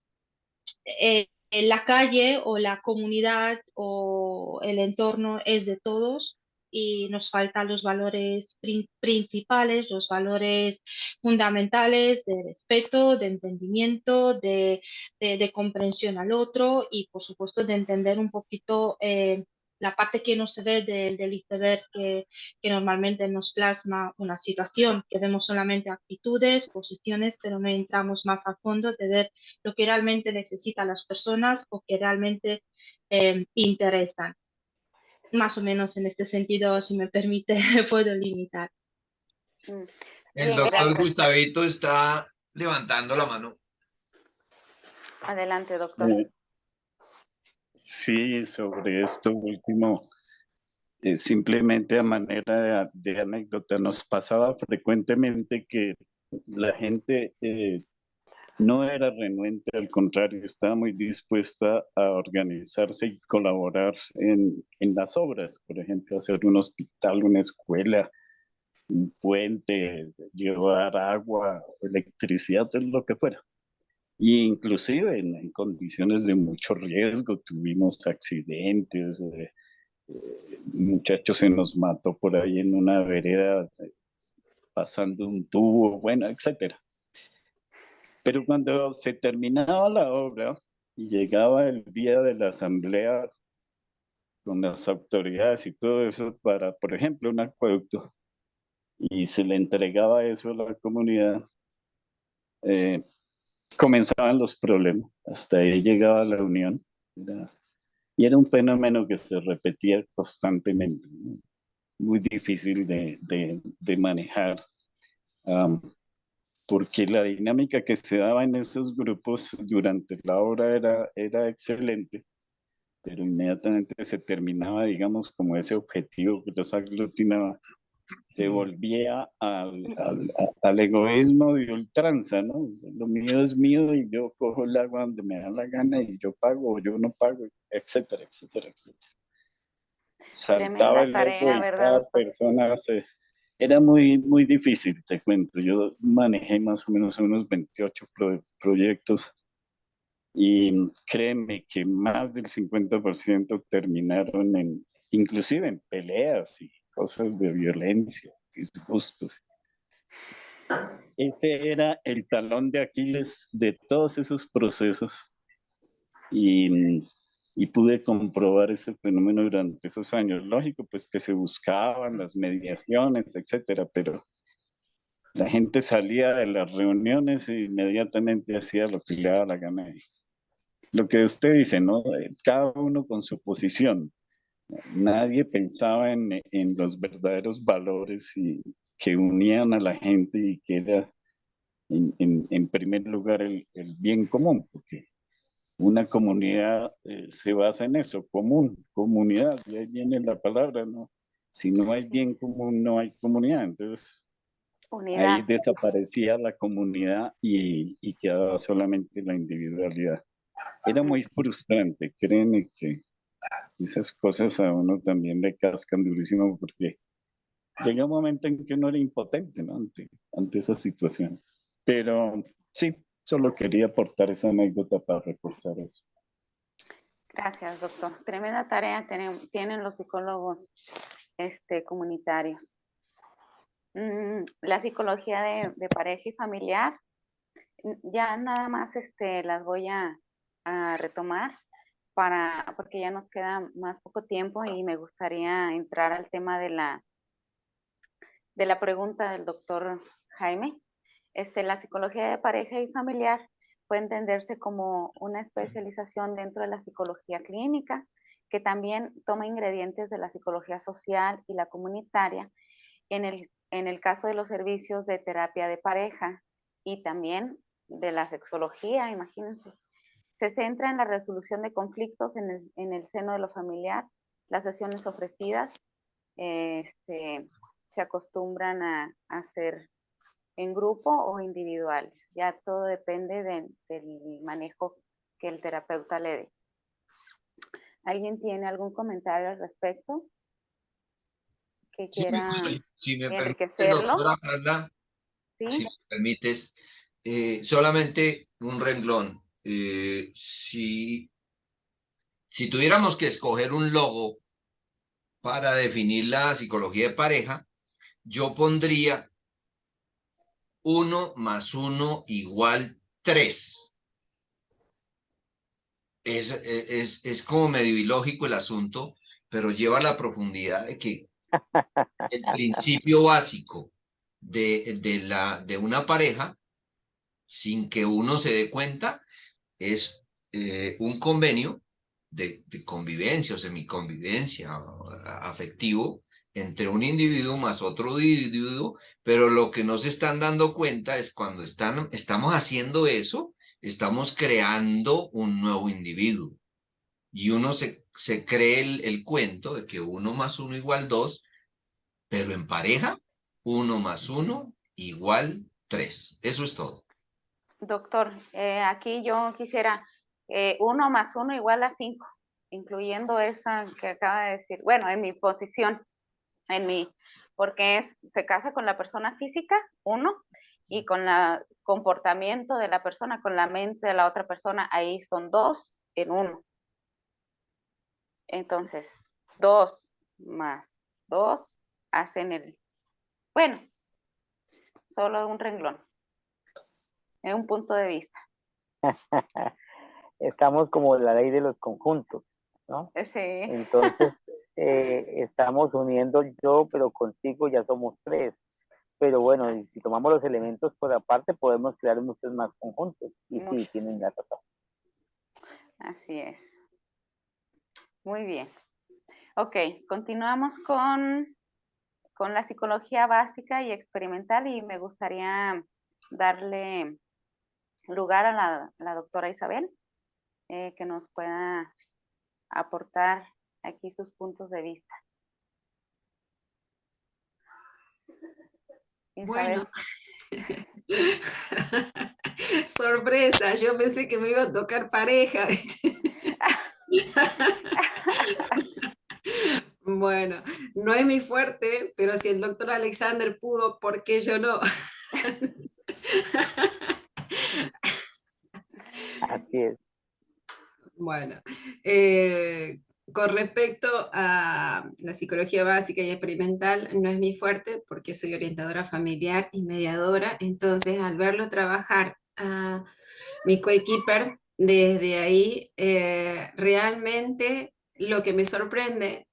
la calle o la comunidad o el entorno es de todos y nos faltan los valores principales, los valores fundamentales de respeto, de entendimiento, de comprensión al otro y por supuesto de entender un poquito la parte que no se ve del iceberg que normalmente nos plasma una situación, que vemos solamente actitudes, posiciones, pero no entramos más a fondo de ver lo que realmente necesitan las personas o que realmente interesan. Más o menos en este sentido, si me permite, puedo limitar. El Bien, doctor gracias. Gustavito está levantando la mano. Adelante, doctor. Sí, sobre esto último, simplemente a manera de anécdota, nos pasaba frecuentemente que la gente no era renuente, al contrario, estaba muy dispuesta a organizarse y colaborar en las obras, por ejemplo, hacer un hospital, una escuela, un puente, llevar agua, electricidad, lo que fuera. Y inclusive en condiciones de mucho riesgo, tuvimos accidentes, un muchacho se nos mató por ahí en una vereda pasando un tubo, bueno, etcétera. Pero cuando se terminaba la obra y llegaba el día de la asamblea con las autoridades y todo eso para, por ejemplo, un acueducto, y se le entregaba eso a la comunidad, comenzaban los problemas. Hasta ahí llegaba la unión. Y era un fenómeno que se repetía constantemente, ¿no? Muy difícil de manejar. Porque la dinámica que se daba en esos grupos durante la obra era excelente, pero inmediatamente se terminaba, digamos, como ese objetivo que los aglutinaba, se volvía al egoísmo de ultranza, ¿no? Lo mío es mío y yo cojo el agua donde me da la gana y yo pago o yo no pago, etcétera, etcétera, etcétera. Saltaba Tremenda el ego tarea, y ¿verdad, cada doctor? persona se... Era muy, muy difícil, te cuento. Yo manejé más o menos unos 28 proyectos y créeme que más del 50% terminaron inclusive en peleas y cosas de violencia, disgustos. Ese era el talón de Aquiles de todos esos procesos y pude comprobar ese fenómeno durante esos años. Lógico, pues que se buscaban las mediaciones, etcétera, pero la gente salía de las reuniones e inmediatamente hacía lo que le daba la gana. Lo que usted dice, ¿no? Cada uno con su posición. Nadie pensaba en los verdaderos valores que unían a la gente y que era en primer lugar el bien común, porque una comunidad se basa en eso, comunidad, y ahí viene la palabra, ¿no? Si no hay bien común, no hay comunidad. Entonces, Unidad. ahí desaparecía la comunidad y quedaba solamente la individualidad. Era muy frustrante, créeme que esas cosas a uno también le cascan durísimo porque llega un momento en que uno era impotente, ¿no? Ante esas situaciones. Pero sí, solo quería aportar esa anécdota para reforzar eso. Gracias, doctor. Tremenda tarea tienen los psicólogos comunitarios. La psicología de pareja y familiar, ya nada más las voy a retomar porque ya nos queda más poco tiempo y me gustaría entrar al tema de la pregunta del doctor Jaime. La psicología de pareja y familiar puede entenderse como una especialización dentro de la psicología clínica, que también toma ingredientes de la psicología social y la comunitaria, en el caso de los servicios de terapia de pareja y también de la sexología, imagínense. Se centra en la resolución de conflictos en el seno de lo familiar. Las sesiones ofrecidas se acostumbran a hacer en grupo o individuales. Ya todo depende del manejo que el terapeuta le dé. ¿Alguien tiene algún comentario al respecto que quiera si me permite, enriquecerlo? doctora Carla, ¿Sí? si me permites, solamente un renglón. Si tuviéramos que escoger un logo para definir la psicología de pareja, yo pondría 1 + 1 = 3. Es como medio ilógico el asunto, pero lleva la profundidad de que el principio básico de una pareja, sin que uno se dé cuenta, es un convenio de convivencia o semiconvivencia afectivo entre un individuo más otro individuo, pero lo que no se están dando cuenta es cuando estamos haciendo eso, estamos creando un nuevo individuo. Y uno se cree el cuento de que 1 + 1 = 2, pero en pareja, 1 + 1 = 3. Eso es todo. Doctor, aquí yo quisiera 1 + 1 = 5, incluyendo esa que acaba de decir. Bueno, en mi posición, porque se casa con la persona física, 1, y con el comportamiento de la persona, con la mente de la otra persona, ahí son 2 en 1. Entonces, 2 + 2 hacen bueno, solo un renglón. Es un punto de vista. Estamos como la ley de los conjuntos, ¿no? Sí. Entonces, estamos uniendo yo, pero contigo ya somos 3. Pero bueno, y si tomamos los elementos por aparte, podemos crear muchos más conjuntos. Y sí, tienen la razón. Así es. Muy bien. Ok, continuamos con la psicología básica y experimental y me gustaría darle lugar a la doctora Isabel, que nos pueda aportar aquí sus puntos de vista. Isabel. Bueno, sorpresa, yo pensé que me iba a tocar pareja. Bueno, no es mi fuerte, pero si el doctor Alexander pudo, ¿por qué yo no? Así es. Bueno, con respecto a la psicología básica y experimental, no es mi fuerte porque soy orientadora familiar y mediadora, entonces al verlo trabajar a mi coequiper, desde ahí realmente lo que me sorprende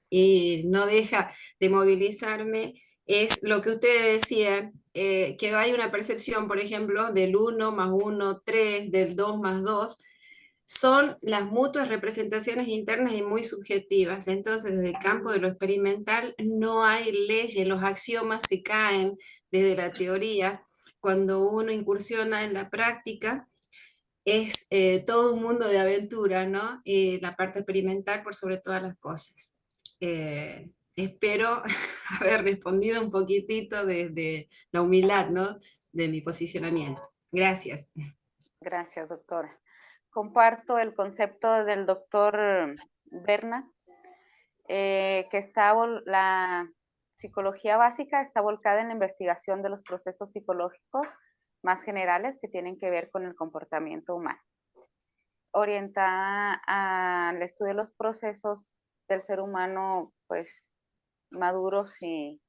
y no deja de movilizarme es lo que ustedes decían, que hay una percepción, por ejemplo, del 1 + 1, 3, del 2 + 2, son las mutuas representaciones internas y muy subjetivas. Entonces, desde el campo de lo experimental no hay leyes, los axiomas se caen desde la teoría. Cuando uno incursiona en la práctica, es todo un mundo de aventura, ¿no? La parte experimental por sobre todas las cosas. Espero haber respondido un poquitito desde la humildad, ¿no? De mi posicionamiento. Gracias. Gracias, doctora. Comparto el concepto del doctor Berna, que la psicología básica está volcada en la investigación de los procesos psicológicos más generales que tienen que ver con el comportamiento humano, orientada al estudio de los procesos del ser humano, pues, maduros y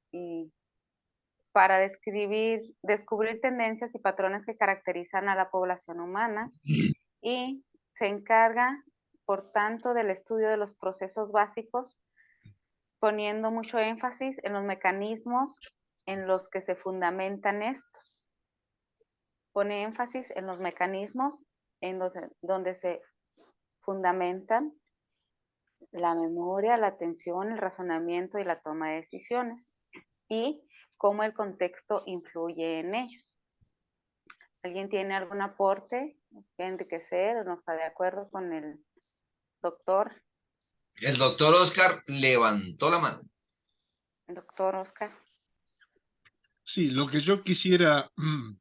para descubrir tendencias y patrones que caracterizan a la población humana, y se encarga, por tanto, del estudio de los procesos básicos, poniendo mucho énfasis en los mecanismos en los que se fundamentan estos. Pone énfasis en los mecanismos donde se fundamentan la memoria, la atención, el razonamiento y la toma de decisiones, y cómo el contexto influye en ellos. ¿Alguien tiene algún aporte que enriquecer o no está de acuerdo con el doctor? El doctor Oscar levantó la mano. Doctor Oscar. Sí, lo que yo quisiera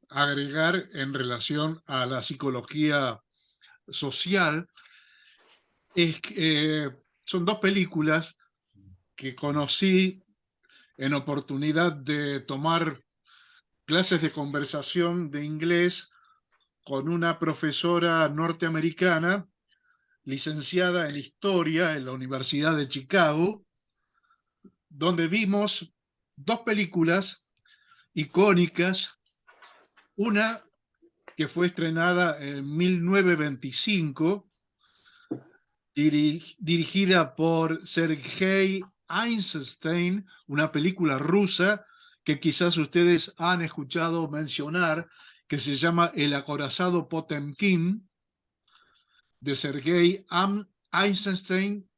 agregar en relación a la psicología social es que son dos películas que conocí en oportunidad de tomar clases de conversación de inglés con una profesora norteamericana, licenciada en Historia en la Universidad de Chicago, donde vimos dos películas icónicas, una que fue estrenada en 1925, dirigida por Sergei Eisenstein, una película rusa que quizás ustedes han escuchado mencionar, que se llama El acorazado Potemkin, de Sergei Eisenstein,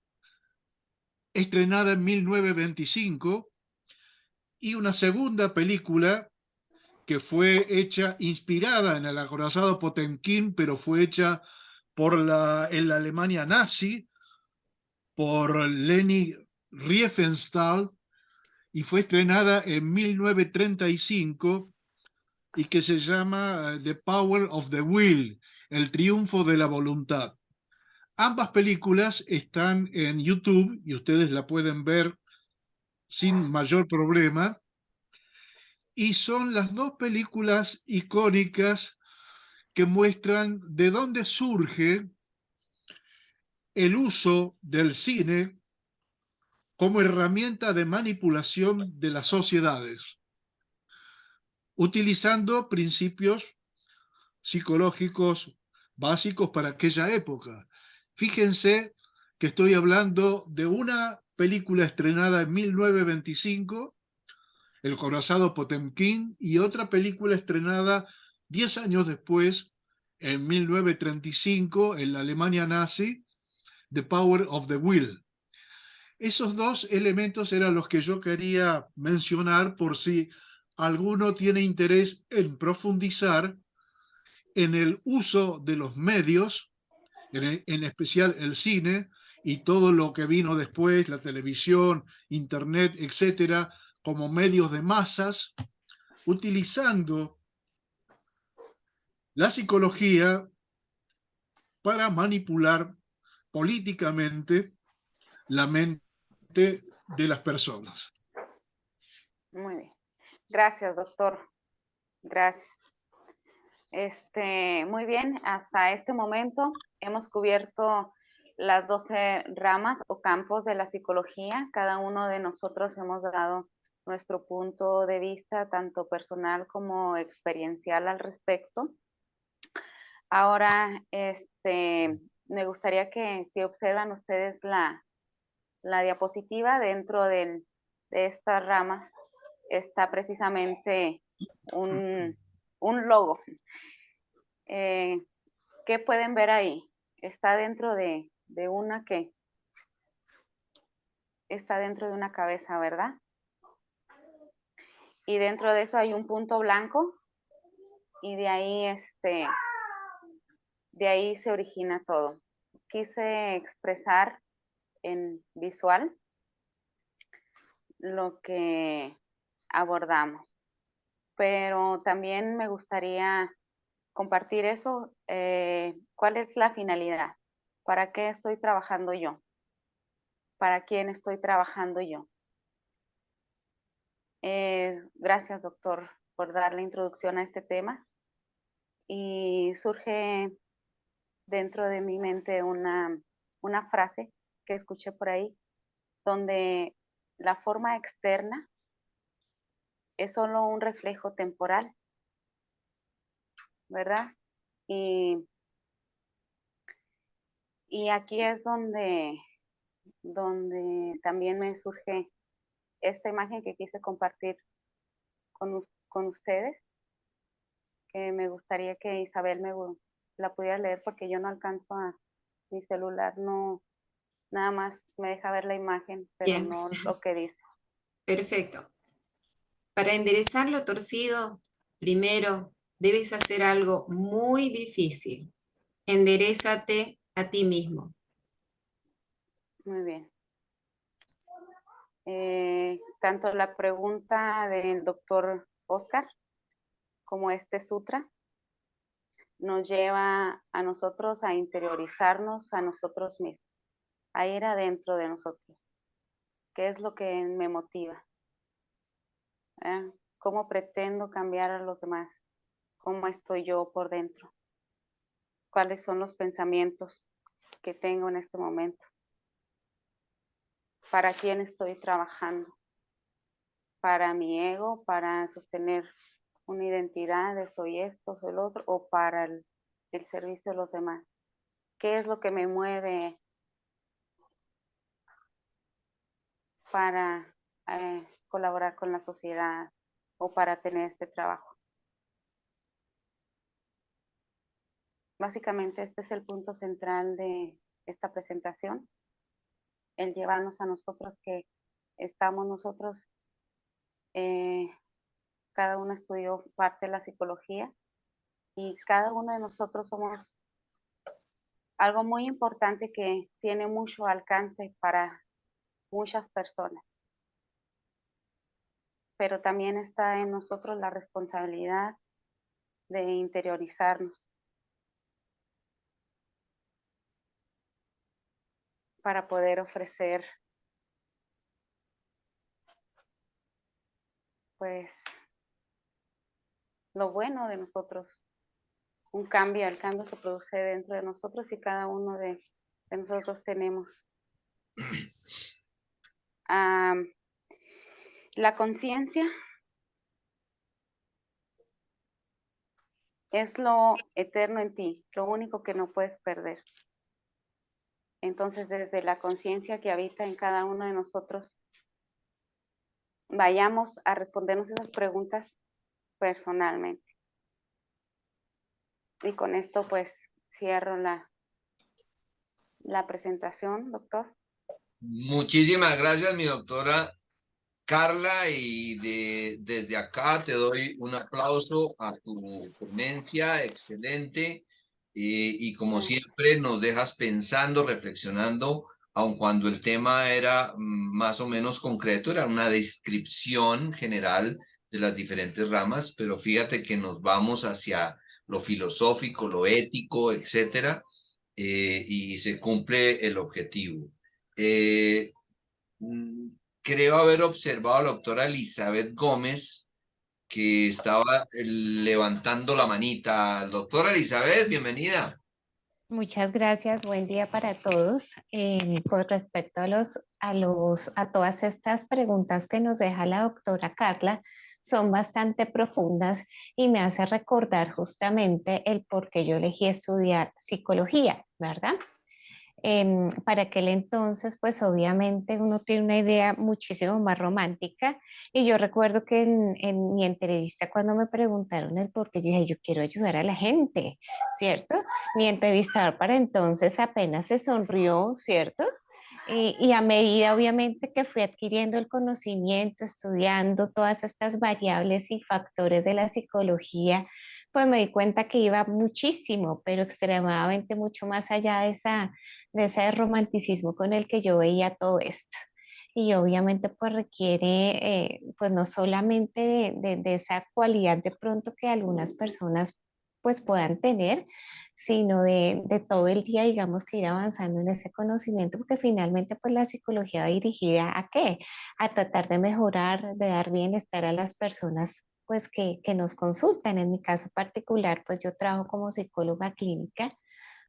estrenada en 1925, y una segunda película que fue hecha, inspirada en el acorazado Potemkin, pero fue hecha en la Alemania nazi, por Leni Riefenstahl, y fue estrenada en 1935, y que se llama The Power of the Will, El triunfo de la voluntad. Ambas películas están en YouTube y ustedes la pueden ver sin mayor problema, y son las dos películas icónicas que muestran de dónde surge el uso del cine como herramienta de manipulación de las sociedades, utilizando principios psicológicos básicos para aquella época. Fíjense que estoy hablando de una película estrenada en 1925, El acorazado Potemkin, y otra película estrenada 10 años después, en 1935, en la Alemania nazi, The Power of the Will. Esos dos elementos eran los que yo quería mencionar por si alguno tiene interés en profundizar en el uso de los medios, en especial el cine y todo lo que vino después, la televisión, internet, etcétera, como medios de masas, utilizando la psicología para manipular políticamente la mente de las personas. Muy bien. Gracias, doctor. Gracias. Muy bien, hasta este momento hemos cubierto las 12 ramas o campos de la psicología. Cada uno de nosotros hemos dado nuestro punto de vista, tanto personal como experiencial al respecto. Ahora, me gustaría que si observan ustedes la diapositiva, dentro de esta rama está precisamente un logo. ¿Qué pueden ver ahí? está dentro de una que está dentro de una cabeza, ¿verdad? Y dentro de eso hay un punto blanco y de ahí se origina todo. Quise expresar en visual lo que abordamos, pero también me gustaría compartir eso. ¿Cuál es la finalidad? ¿Para qué estoy trabajando yo? ¿Para quién estoy trabajando yo? Gracias, doctor, por dar la introducción a este tema. Y surge dentro de mi mente una frase que escuché por ahí, donde la forma externa es solo un reflejo temporal, ¿verdad? Y aquí es donde también me surge esta imagen que quise compartir con ustedes, que me gustaría que Isabel la pudiera leer porque yo no alcanzo mi celular, no, nada más me deja ver la imagen, pero Bien. no lo que dice. Perfecto. Para enderezar lo torcido, primero debes hacer algo muy difícil. Enderézate a ti mismo. Muy bien. Tanto la pregunta del doctor Oscar como este sutra nos lleva a nosotros a interiorizarnos a nosotros mismos, a ir adentro de nosotros. ¿Qué es lo que me motiva? ¿Cómo pretendo cambiar a los demás? ¿Cómo estoy yo por dentro? ¿Cuáles son los pensamientos que tengo en este momento? ¿Para quién estoy trabajando? ¿Para mi ego? ¿Para sostener una identidad de soy esto, soy lo otro? ¿O para el servicio de los demás? ¿Qué es lo que me mueve para colaborar con la sociedad o para tener este trabajo? Básicamente este es el punto central de esta presentación, el llevarnos a nosotros que estamos nosotros, cada uno estudió parte de la psicología y cada uno de nosotros somos algo muy importante que tiene mucho alcance para muchas personas. Pero también está en nosotros la responsabilidad de interiorizarnos para poder ofrecer, pues, lo bueno de nosotros. Un cambio, el cambio se produce dentro de nosotros y cada uno de nosotros tenemos. La conciencia es lo eterno en ti, lo único que no puedes perder. Entonces, desde la conciencia que habita en cada uno de nosotros, vayamos a respondernos esas preguntas personalmente. Y con esto, pues, cierro la presentación, doctor. Muchísimas gracias, mi doctora Carla, y desde acá te doy un aplauso a tu ponencia, excelente, y como siempre nos dejas pensando, reflexionando, aun cuando el tema era más o menos concreto, era una descripción general de las diferentes ramas, pero fíjate que nos vamos hacia lo filosófico, lo ético, etcétera, y se cumple el objetivo. Creo haber observado a la doctora Elizabeth Gómez que estaba levantando la manita. Doctora Elizabeth, bienvenida. Muchas gracias, buen día para todos. Con respecto a todas estas preguntas que nos deja la doctora Carla, son bastante profundas y me hace recordar justamente el por qué yo elegí estudiar psicología, ¿verdad? Para aquel entonces, pues obviamente uno tiene una idea muchísimo más romántica. Y yo recuerdo que en mi entrevista, cuando me preguntaron el por qué, yo dije, yo quiero ayudar a la gente, ¿cierto? Mi entrevistador para entonces apenas se sonrió, ¿cierto? Y a medida, obviamente, que fui adquiriendo el conocimiento, estudiando todas estas variables y factores de la psicología, pues me di cuenta que iba muchísimo, pero extremadamente mucho más allá de ese romanticismo con el que yo veía todo esto. Y obviamente pues requiere pues no solamente de esa cualidad de pronto que algunas personas pues puedan tener, sino de todo el día, digamos, que ir avanzando en ese conocimiento, porque finalmente pues la psicología va dirigida ¿a qué? A tratar de mejorar, de dar bienestar a las personas pues que nos consultan. En mi caso particular, pues yo trabajo como psicóloga clínica,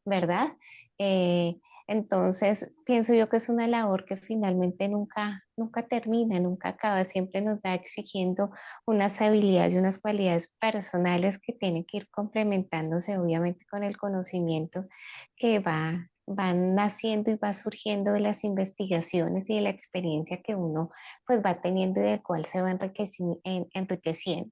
¿verdad? Eh, entonces, pienso yo que es una labor que finalmente nunca termina, nunca acaba, siempre nos va exigiendo unas habilidades y unas cualidades personales que tienen que ir complementándose, obviamente, con el conocimiento que van naciendo y va surgiendo de las investigaciones y de la experiencia que uno pues va teniendo y del cual se va enriqueciendo.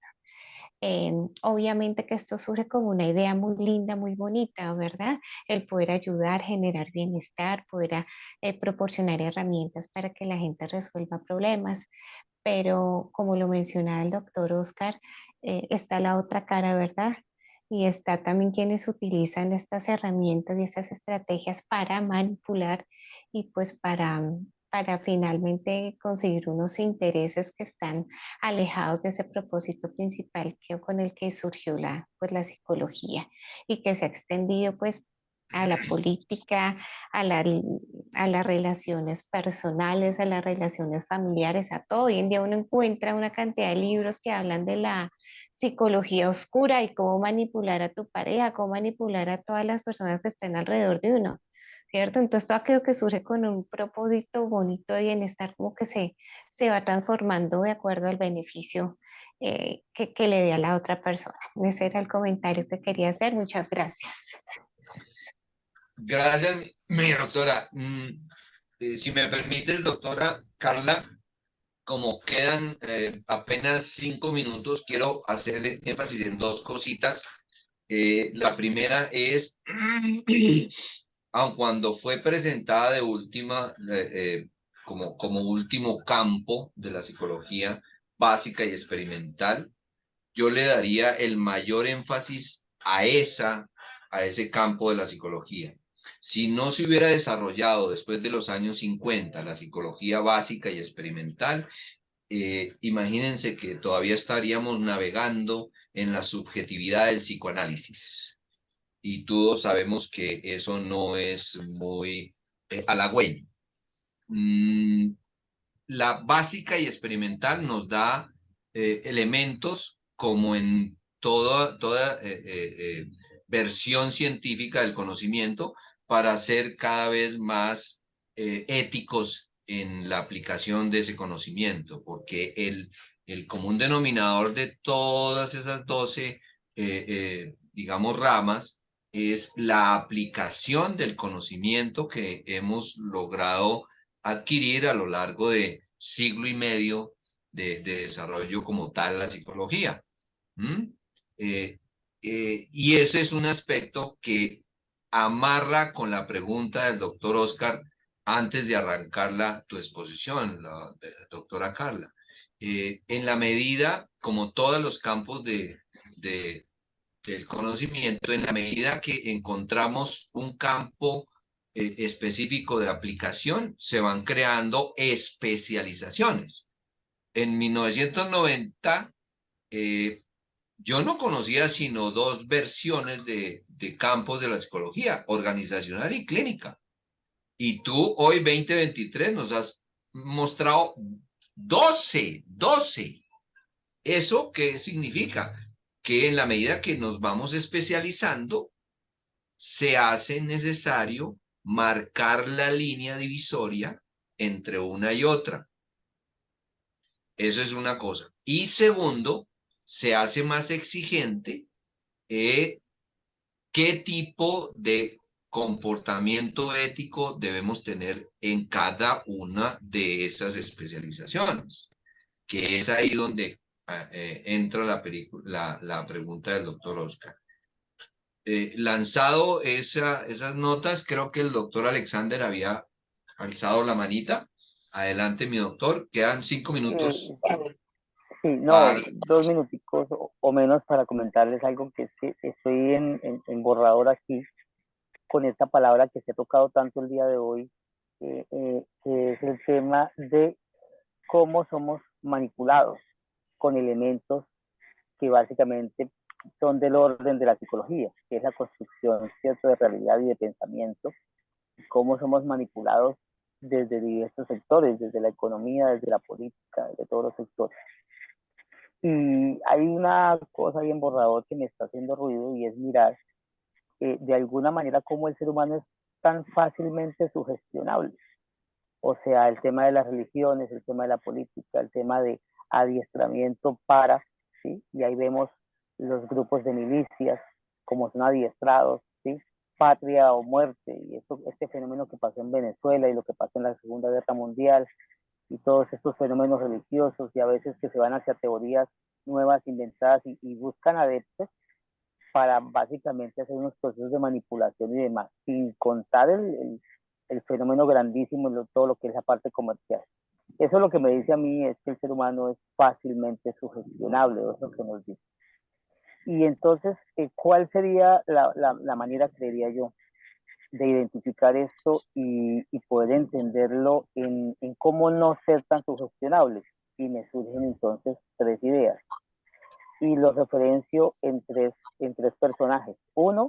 Obviamente que esto surge como una idea muy linda, muy bonita, ¿verdad? El poder ayudar, generar bienestar, poder proporcionar herramientas para que la gente resuelva problemas. Pero como lo mencionaba el doctor Oscar, está la otra cara, ¿verdad? Y está también quienes utilizan estas herramientas y estas estrategias para manipular y pues para finalmente conseguir unos intereses que están alejados de ese propósito principal con el que surgió pues, la psicología y que se ha extendido pues a la política, a, la- a las relaciones personales, a las relaciones familiares, a todo. Hoy en día uno encuentra una cantidad de libros que hablan de la psicología oscura y cómo manipular a tu pareja, cómo manipular a todas las personas que estén alrededor de uno. ¿Cierto? Entonces todo aquello que surge con un propósito bonito de bienestar como que se va transformando de acuerdo al beneficio que le dé a la otra persona. Ese era el comentario que quería hacer. Muchas gracias. Gracias, mi doctora. Si me permite, doctora Carla, como quedan apenas 5 minutos, quiero hacer énfasis en dos cositas. La primera es, aun cuando fue presentada de última, como último campo de la psicología básica y experimental, yo le daría el mayor énfasis a ese campo de la psicología. Si no se hubiera desarrollado después de los años 50 la psicología básica y experimental, imagínense que todavía estaríamos navegando en la subjetividad del psicoanálisis. Y todos sabemos que eso no es muy halagüeño. La básica y experimental nos da elementos como en toda versión científica del conocimiento para ser cada vez más éticos en la aplicación de ese conocimiento, porque el común denominador de todas esas 12, digamos, ramas es la aplicación del conocimiento que hemos logrado adquirir a lo largo de siglo y medio de desarrollo como tal la psicología. Eh, y ese es un aspecto que amarra con la pregunta del doctor Oscar antes de arrancar tu exposición, la doctora Carla. En la medida, como todos los campos del conocimiento, en la medida que encontramos un campo específico de aplicación, se van creando especializaciones. En 1990, yo no conocía sino dos versiones de campos de la psicología, organizacional y clínica. Y tú hoy, 2023, nos has mostrado 12. ¿Eso qué significa? Que en la medida que nos vamos especializando, se hace necesario marcar la línea divisoria entre una y otra. Eso es una cosa. Y segundo, se hace más exigente qué tipo de comportamiento ético debemos tener en cada una de esas especializaciones, que es ahí donde entra la pregunta del doctor Oscar. Lanzado esas notas, creo que el doctor Alexander había alzado la manita. Adelante, mi doctor. Quedan 5 minutos. Sí, no, para... 2 minuticos o menos para comentarles algo, que es que estoy en borrador aquí con esta palabra que se ha tocado tanto el día de hoy, que es el tema de cómo somos manipulados con elementos que básicamente son del orden de la psicología, que es la construcción, ¿cierto?, de realidad y de pensamiento, cómo somos manipulados desde diversos sectores, desde la economía, desde la política, desde todos los sectores. Y hay una cosa ahí en borrador que me está haciendo ruido, y es mirar de alguna manera cómo el ser humano es tan fácilmente sugestionable. O sea, el tema de las religiones, el tema de la política, el tema de adiestramiento para, ¿sí? Y ahí vemos los grupos de milicias, como son adiestrados, ¿sí? Patria o muerte, y este fenómeno que pasó en Venezuela y lo que pasó en la Segunda Guerra Mundial, y todos estos fenómenos religiosos, y a veces que se van hacia teorías nuevas, inventadas, y buscan adeptos para básicamente hacer unos procesos de manipulación y demás, sin contar el fenómeno grandísimo, todo lo que es la parte comercial. Eso lo que me dice a mí es que el ser humano es fácilmente sugestionable, eso es lo que nos dice. Y entonces, ¿cuál sería la manera, creería yo, de identificar esto y poder entenderlo en cómo no ser tan sugestionables? Y me surgen entonces 3 ideas. Y los referencio en tres personajes. Uno,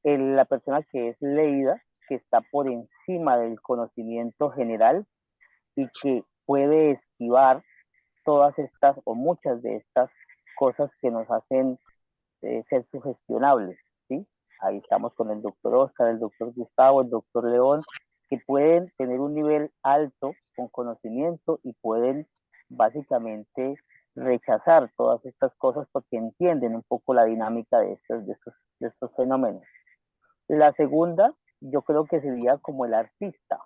la persona que es leída, que está por encima del conocimiento general y que puede esquivar todas estas o muchas de estas cosas que nos hacen ser sugestionables, ¿sí? Ahí estamos con el doctor Oscar, el doctor Gustavo, el doctor León, que pueden tener un nivel alto con conocimiento y pueden básicamente rechazar todas estas cosas porque entienden un poco la dinámica de estos fenómenos. La segunda, yo creo que sería como el artista,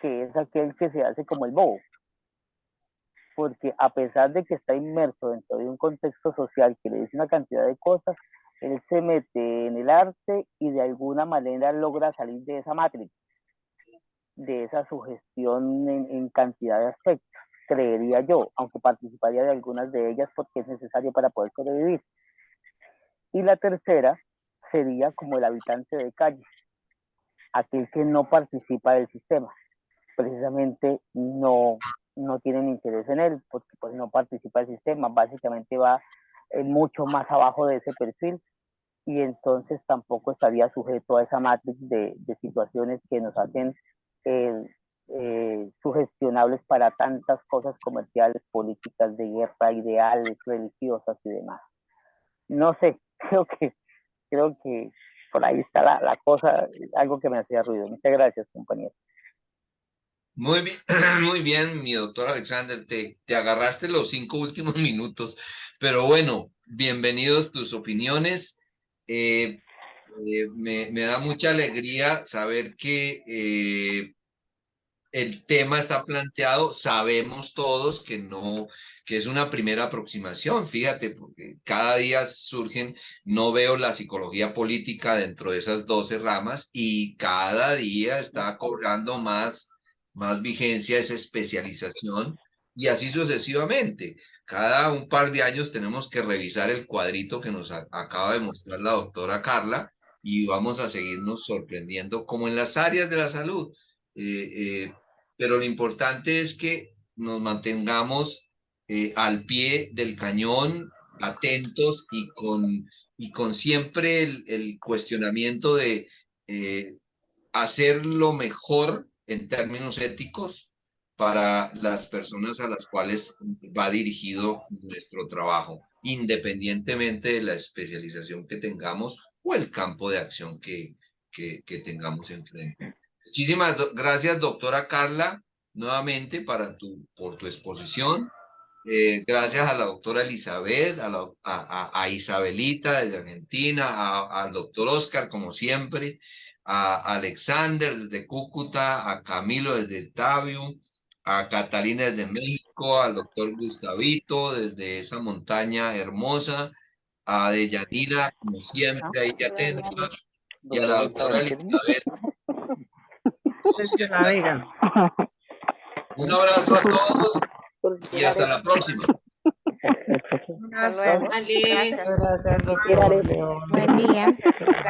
que es aquel que se hace como el bobo, porque a pesar de que está inmerso dentro de un contexto social que le dice una cantidad de cosas, él se mete en el arte y de alguna manera logra salir de esa matriz, de esa sugestión en cantidad de aspectos, creería yo, aunque participaría de algunas de ellas porque es necesario para poder sobrevivir. Y la tercera sería como el habitante de calle, aquel que no participa del sistema, precisamente no tienen interés en él, porque pues no participa del sistema, básicamente va mucho más abajo de ese perfil, y entonces tampoco estaría sujeto a esa matriz de situaciones que nos hacen sugestionables para tantas cosas comerciales, políticas, de guerra, ideales, religiosas y demás. No sé, creo que por ahí está la cosa, algo que me hacía ruido. Muchas gracias, compañero. Muy bien, muy bien, mi doctor Alexander, te agarraste los 5 últimos minutos, pero bueno, bienvenidos tus opiniones. Me da mucha alegría saber que el tema está planteado, sabemos todos que no, que es una primera aproximación, fíjate, porque cada día surgen, no veo la psicología política dentro de esas 12 ramas y cada día está cobrando más vigencia esa especialización y así sucesivamente. Cada un par de años tenemos que revisar el cuadrito que nos acaba de mostrar la doctora Carla y vamos a seguirnos sorprendiendo como en las áreas de la salud. Pero lo importante es que nos mantengamos al pie del cañón, atentos y con siempre el cuestionamiento de hacer lo mejor en términos éticos para las personas a las cuales va dirigido nuestro trabajo, independientemente de la especialización que tengamos o el campo de acción que tengamos enfrente. Muchísimas gracias, doctora Carla, nuevamente por tu exposición. Gracias a la doctora Elizabeth, a Isabelita desde Argentina, al doctor Oscar, como siempre, a Alexander desde Cúcuta, a Camilo desde Tabiu, a Catalina desde México, al doctor Gustavito desde esa montaña hermosa, a Deyanira, como siempre, ahí atenta, y a la doctora Elizabeth. Desde La Vega. Un abrazo a todos y hasta la próxima. Un abrazo. Gracias. Gracias, doctor León. Buen día. Gracias.